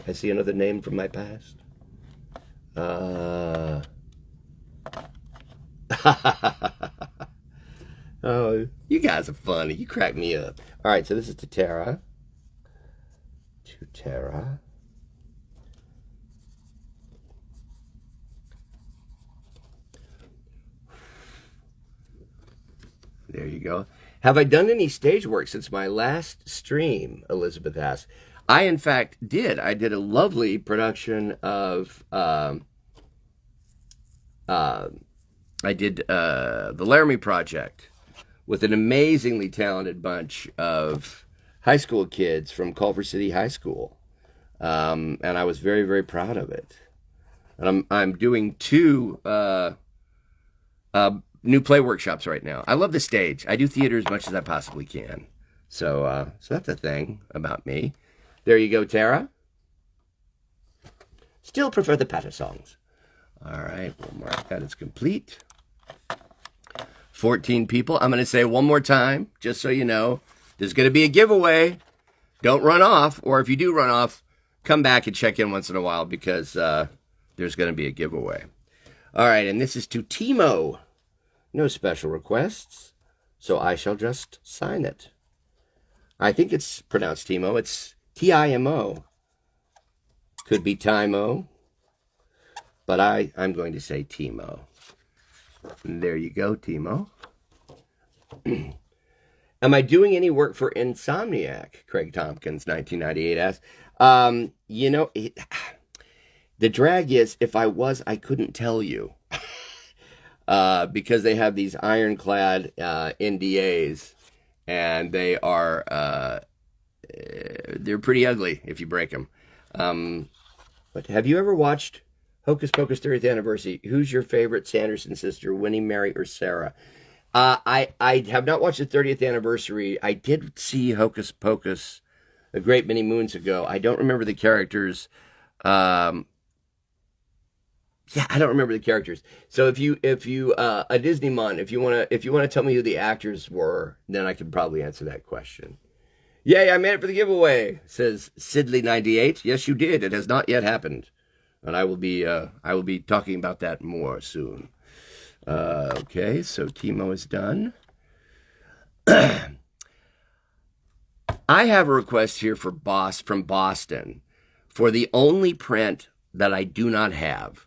I see another name from my past. Oh, you guys are funny. You crack me up. All right, so this is to Tara. To Tara. There you go. Have I done any stage work since my last stream? Elizabeth asked. I, in fact, did. I did a lovely production of, I did the Laramie Project with an amazingly talented bunch of high school kids from Culver City High School. And I was very, very proud of it. And I'm doing 2 new play workshops right now. I love the stage. I do theater as much as I possibly can. So that's a thing about me. There you go, Tara. Still prefer the patter songs. All right, we'll mark that as complete. 14 people. I'm going to say one more time, just so you know, there's going to be a giveaway. Don't run off, or if you do run off, come back and check in once in a while because there's going to be a giveaway. All right, and this is to Timo. No special requests, so I shall just sign it. I think it's pronounced Timo. It's Timo. Could be Timo, but I'm going to say Timo. And there you go, Timo. Am I doing any work for Insomniac? Craig Tompkins, 1998 asks. The drag is, if I was, I couldn't tell you. Because they have these ironclad NDAs, and they are they're pretty ugly if you break them. But have you ever watched Hocus Pocus 30th Anniversary? Who's your favorite Sanderson sister, Winnie, Mary, or Sarah? I have not watched the 30th Anniversary. I did see Hocus Pocus a great many moons ago. I don't remember the characters. Yeah, I don't remember the characters. So if you a Disney Mon, if you wanna tell me who the actors were, then I could probably answer that question. Yay, I made it for the giveaway, says Sidley98. Yes, you did. It has not yet happened, and I will be talking about that more soon. Okay, so Timo is done. I have a request here from Boston for the only print that I do not have.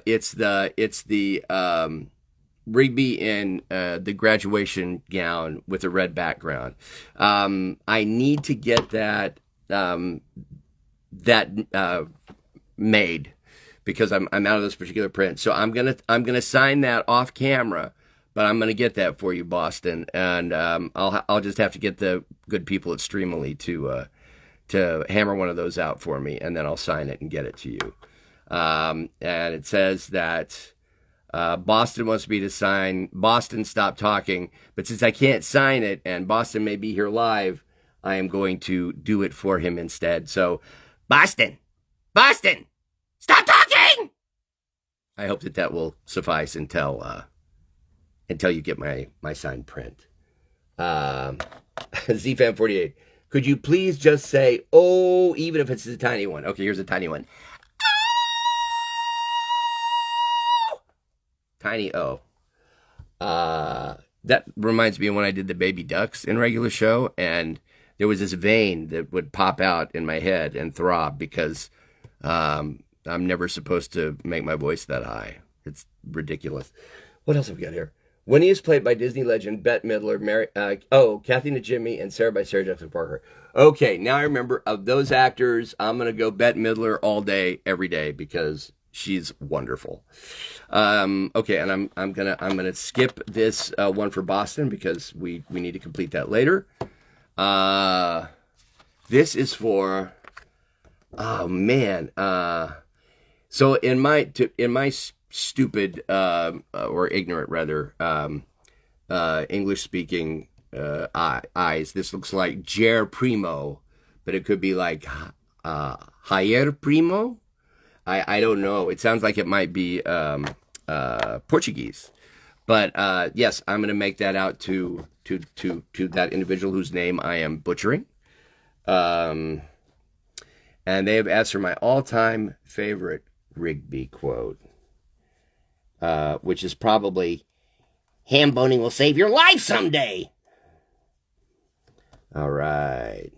It's the Rigby in the graduation gown with a red background. I need to get that made because I'm out of this particular print. So I'm gonna sign that off camera, but I'm gonna get that for you, Boston, and I'll just have to get the good people at Streamily to hammer one of those out for me, and then I'll sign it and get it to you. And it says that Boston wants me to sign Boston Stop Talking, but since I can't sign it and Boston may be here live, I am going to do it for him instead. So, Boston, stop talking! I hope that will suffice until you get my signed print. ZFam48, could you please just say, oh, even if it's a tiny one? Okay, here's a tiny one. Tiny O. That reminds me of when I did the baby ducks in regular show, and there was this vein that would pop out in my head and throb because I'm never supposed to make my voice that high. It's ridiculous. What else have we got here? Winnie is played by Disney legend Bette Midler, Kathy Najimy, and Sarah by Sarah Jessica Parker. Okay, now I remember of those actors, I'm gonna go Bette Midler all day, every day because she's wonderful. Okay, and I'm gonna skip this one for Boston because we need to complete that later. This is for Oh man. So in my stupid or ignorant rather English speaking eyes, this looks like Jer Primo, but it could be like Jair Primo. I don't know. It sounds like it might be Portuguese. But yes, I'm going to make that out to that individual whose name I am butchering. And they have asked for my all-time favorite Rigby quote, which is probably Ham boning will save your life someday. all right.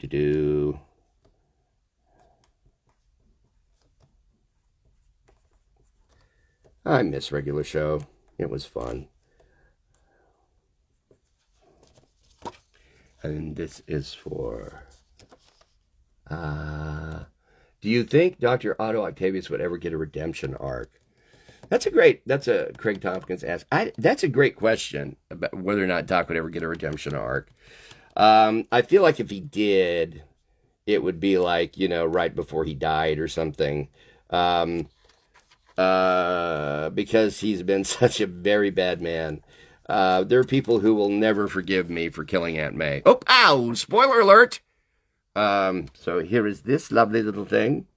Do. I miss regular show. It was fun. And this is for... do you think Dr. Otto Octavius would ever get a redemption arc? That's a Craig Tompkins asked. That's a great question about whether or not Doc would ever get a redemption arc. I feel like if he did, it would be like, right before he died or something. Because he's been such a very bad man. There are people who will never forgive me for killing Aunt May. Oh, ow! Spoiler alert! So here is this lovely little thing.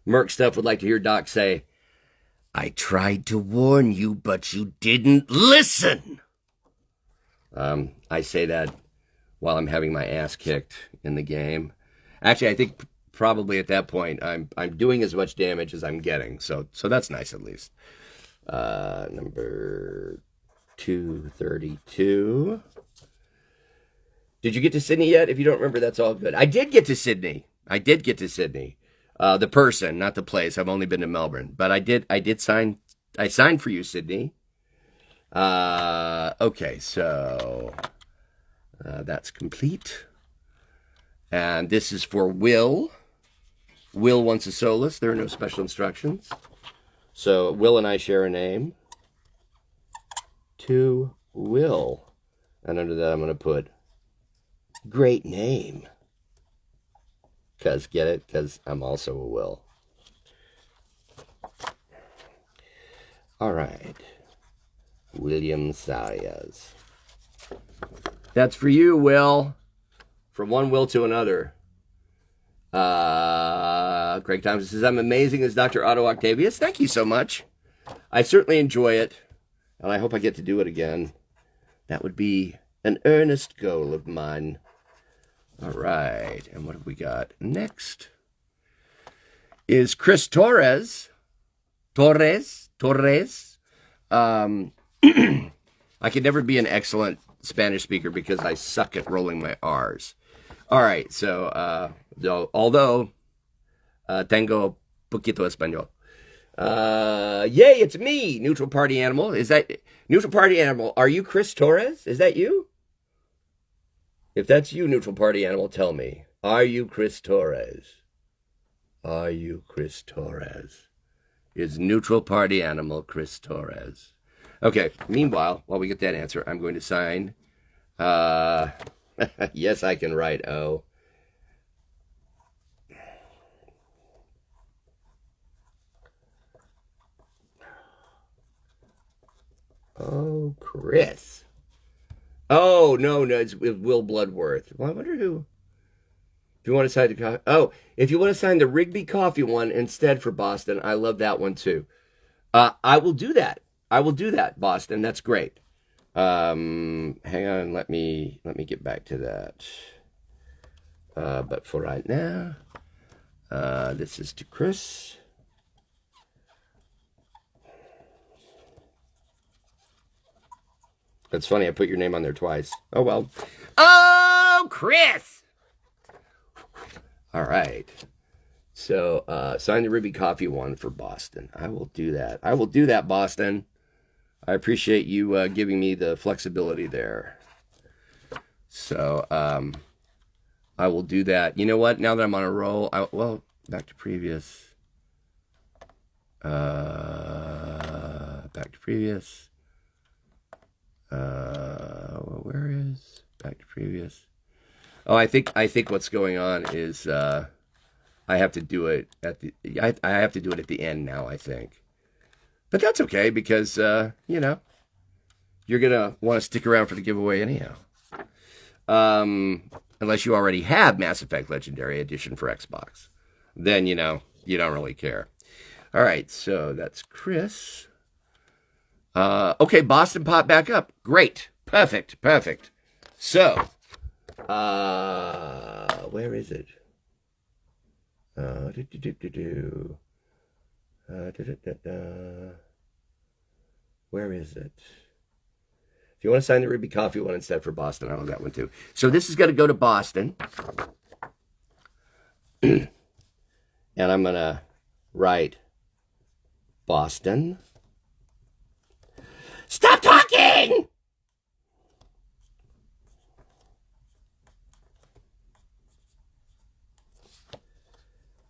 Merc Stuff would like to hear Doc say, "I tried to warn you, but you didn't listen." I say that while I'm having my ass kicked in the game. Actually, I think probably at that point I'm doing as much damage as I'm getting, so that's nice at least. Number 232. Did you get to Sydney yet? If you don't remember, that's all good. I did get to Sydney. The person, not the place. I've only been to Melbourne, but I signed for you, Sydney. Okay, so that's complete. And this is for Will. Will wants a solace. There are no special instructions. So Will and I share a name. To Will. And under that I'm going to put great name. Get it? Because I'm also a Will. All right. William Salyers. That's for you, Will. From one Will to another. Craig Thompson says, "I'm amazing as Dr. Otto Octavius." Thank you so much. I certainly enjoy it, and I hope I get to do it again. That would be an earnest goal of mine. All right, and what have we got next? Is Chris Torres. I could never be an excellent Spanish speaker because I suck at rolling my R's. All right, so although tengo poquito español. Yay, it's me, Neutral Party Animal. Is that Neutral Party Animal? Are you Chris Torres? Is that you? If that's you, Neutral Party Animal, tell me. Are you Chris Torres? Are you Chris Torres? Is Neutral Party Animal Chris Torres? Okay, meanwhile, while we get that answer, I'm going to sign. Yes, I can write O. Oh, Chris. Oh, no, it's Will Bloodworth. Well, I wonder who. If you want to sign the if you want to sign the Rigby Coffee one instead for Boston, I love that one too. I will do that. Boston. That's great. Hang on, let me get back to that. But for right now, this is to Chris. That's funny, I put your name on there twice. Oh, well. Oh, Chris! All right. So, sign the Rigby Coffee one for Boston. I will do that. Boston. I appreciate you giving me the flexibility there. So, I will do that. You know what? Now that I'm on a roll, back to previous. Where is back to previous? Oh, I think what's going on is I have to do it at the I have to do it at the end now, I think. But that's okay because you know, you're gonna want to stick around for the giveaway anyhow. Unless you already have Mass Effect Legendary Edition for Xbox. Then, you know, you don't really care. All right, so that's Chris. Okay, Boston popped back up. Great. Perfect. So, where is it? Where is it? If you want to sign the Ruby Coffee one instead for Boston, I want that one too. So this is going to go to Boston. And I'm going to write Boston. Stop talking!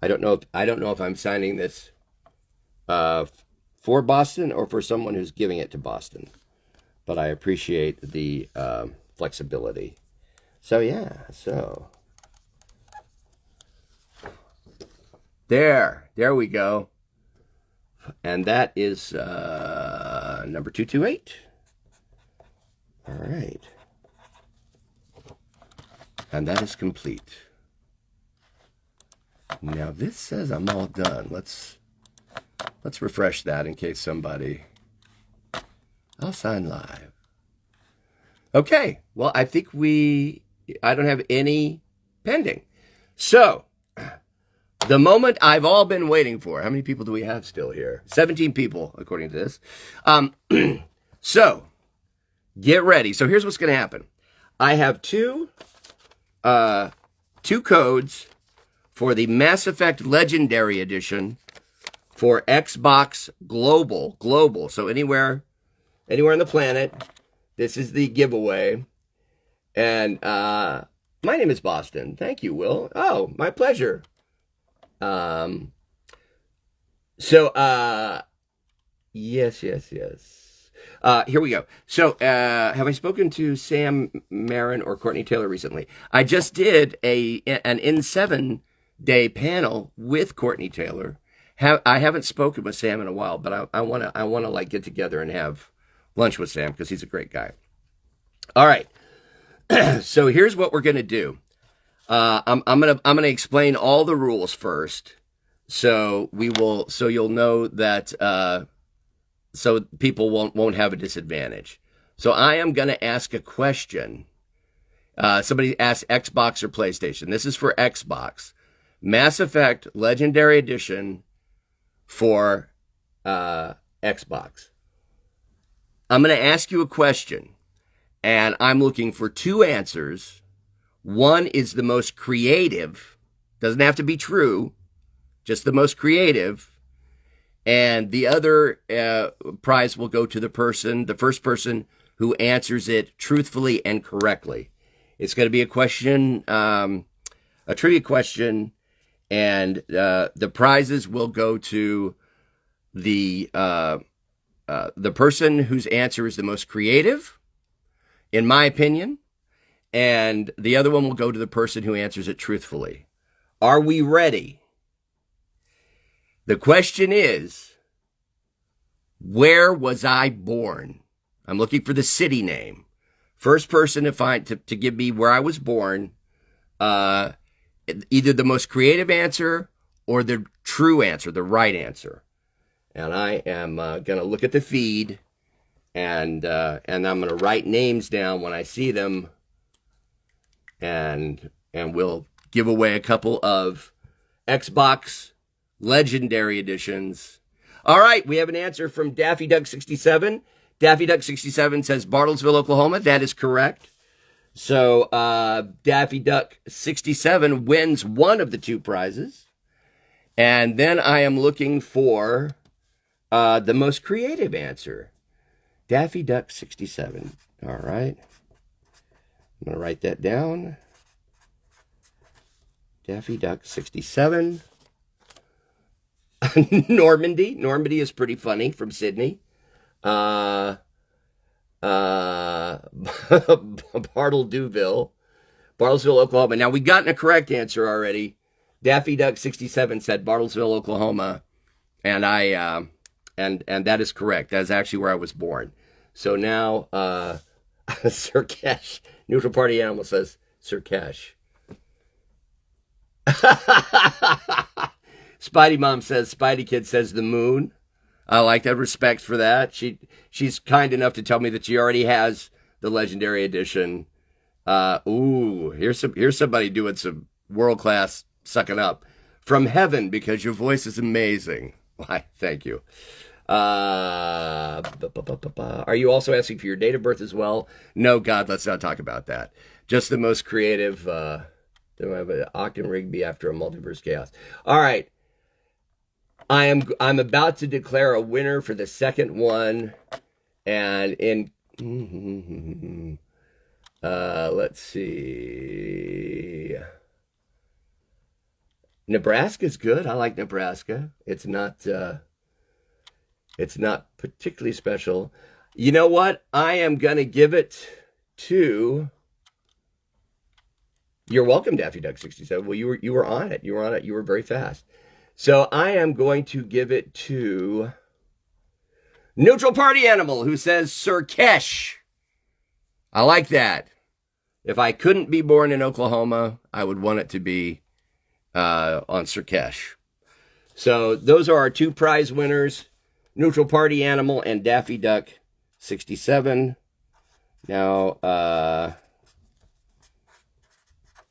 I don't know if I'm signing this for Boston or for someone who's giving it to Boston. But I appreciate the flexibility. So yeah, so there we go. And that is number 228. All right. And that is complete. Now this says I'm all done. Let's refresh that in case somebody... I'll sign live. Okay. Well, I think I don't have any pending. So, the moment I've all been waiting for. How many people do we have still here? 17 people, according to this. So, get ready. So here's what's going to happen. I have two codes for the Mass Effect Legendary Edition for Xbox Global. So anywhere on the planet, this is the giveaway. And my name is Boston. Thank you, Will. Oh, my pleasure. Yes. Here we go. So, have I spoken to Sam Marin or Courtney Taylor recently? I just did an N7-day panel with Courtney Taylor. I haven't spoken with Sam in a while, but I want to like get together and have lunch with Sam because he's a great guy. All right. So here's what we're going to do. I'm going to explain all the rules first. So you'll know that, so people won't have a disadvantage. So I am going to ask a question. Somebody asked Xbox or PlayStation. This is for Xbox. Mass Effect Legendary Edition for, Xbox. I'm going to ask you a question, and I'm looking for two answers. One is the most creative, doesn't have to be true, just the most creative, and the other prize will go to the first person who answers it truthfully and correctly. It's going to be a question, a trivia question, and the prizes will go to the person whose answer is the most creative, in my opinion, and the other one will go to the person who answers it truthfully. Are we ready? The question is, where was I born? I'm looking for the city name. First person to give me where I was born, either the most creative answer or the true answer, the right answer. And I am going to look at the feed, and I'm going to write names down when I see them, and we'll give away a couple of Xbox Legendary Editions. All right, we have an answer from Daffy Duck 67. Daffy Duck 67 says Bartlesville, Oklahoma. That is correct. So Daffy Duck 67 wins one of the two prizes. And then I am looking for the most creative answer. Daffy Duck 67. All right. I'm going to write that down. Daffy Duck 67. Normandy. Normandy is pretty funny, from Sydney. Bartlesville, Oklahoma. Now, we gotten a correct answer already. Daffy Duck 67 said Bartlesville, Oklahoma, and I and that is correct. That is actually where I was born. So now, Sir Kesh, Neutral Party Animal says Sir Kesh. Spidey Mom says, Spidey Kid says the moon. I like that. Respect for that. She's kind enough to tell me that she already has the Legendary Edition. Here's somebody doing some world-class sucking up. From heaven, because your voice is amazing. Why, thank you. Are you also asking for your date of birth as well? No, God, let's not talk about that. Just the most creative, Octon Rigby after a multiverse chaos. All right. I'm about to declare a winner for the second one. And let's see. Nebraska's good. I like Nebraska. It's not particularly special. You know what? I am gonna give it to. You're welcome, Daffy Duck 67. Well, you were on it. You were on it. You were very fast. So I am going to give it to Neutral Party Animal, who says Sir Kesh. I like that. If I couldn't be born in Oklahoma, I would want it to be on Sir Kesh. So those are our two prize winners, Neutral Party Animal and Daffy Duck 67. Now,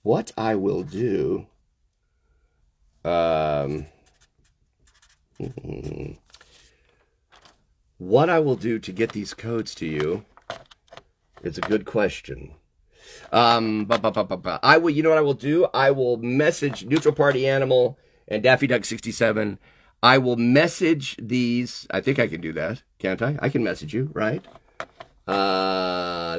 what I will do, what I will do to get these codes to you is a good question. I will. You know what I will do? I will message Neutral Party Animal and Daffy Duck 67. I will message these. I think I can do that, can't I? I can message you, right? I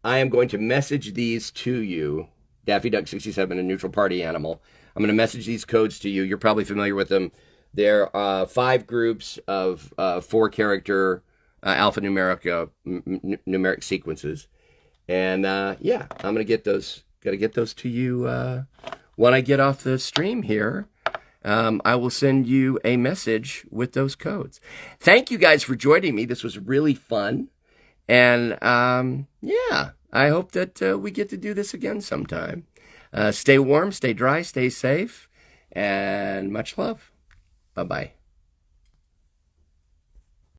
am going to message these to you, Daffy Duck 67 and Neutral Party Animal. I'm going to message these codes to you. You're probably familiar with them. They're 5 groups of 4-character alphanumeric sequences, and yeah, I'm gonna get those. Got to get those to you when I get off the stream here. I will send you a message with those codes. Thank you guys for joining me. This was really fun, and yeah, I hope that we get to do this again sometime. Stay warm, stay dry, stay safe, and much love. Bye-bye.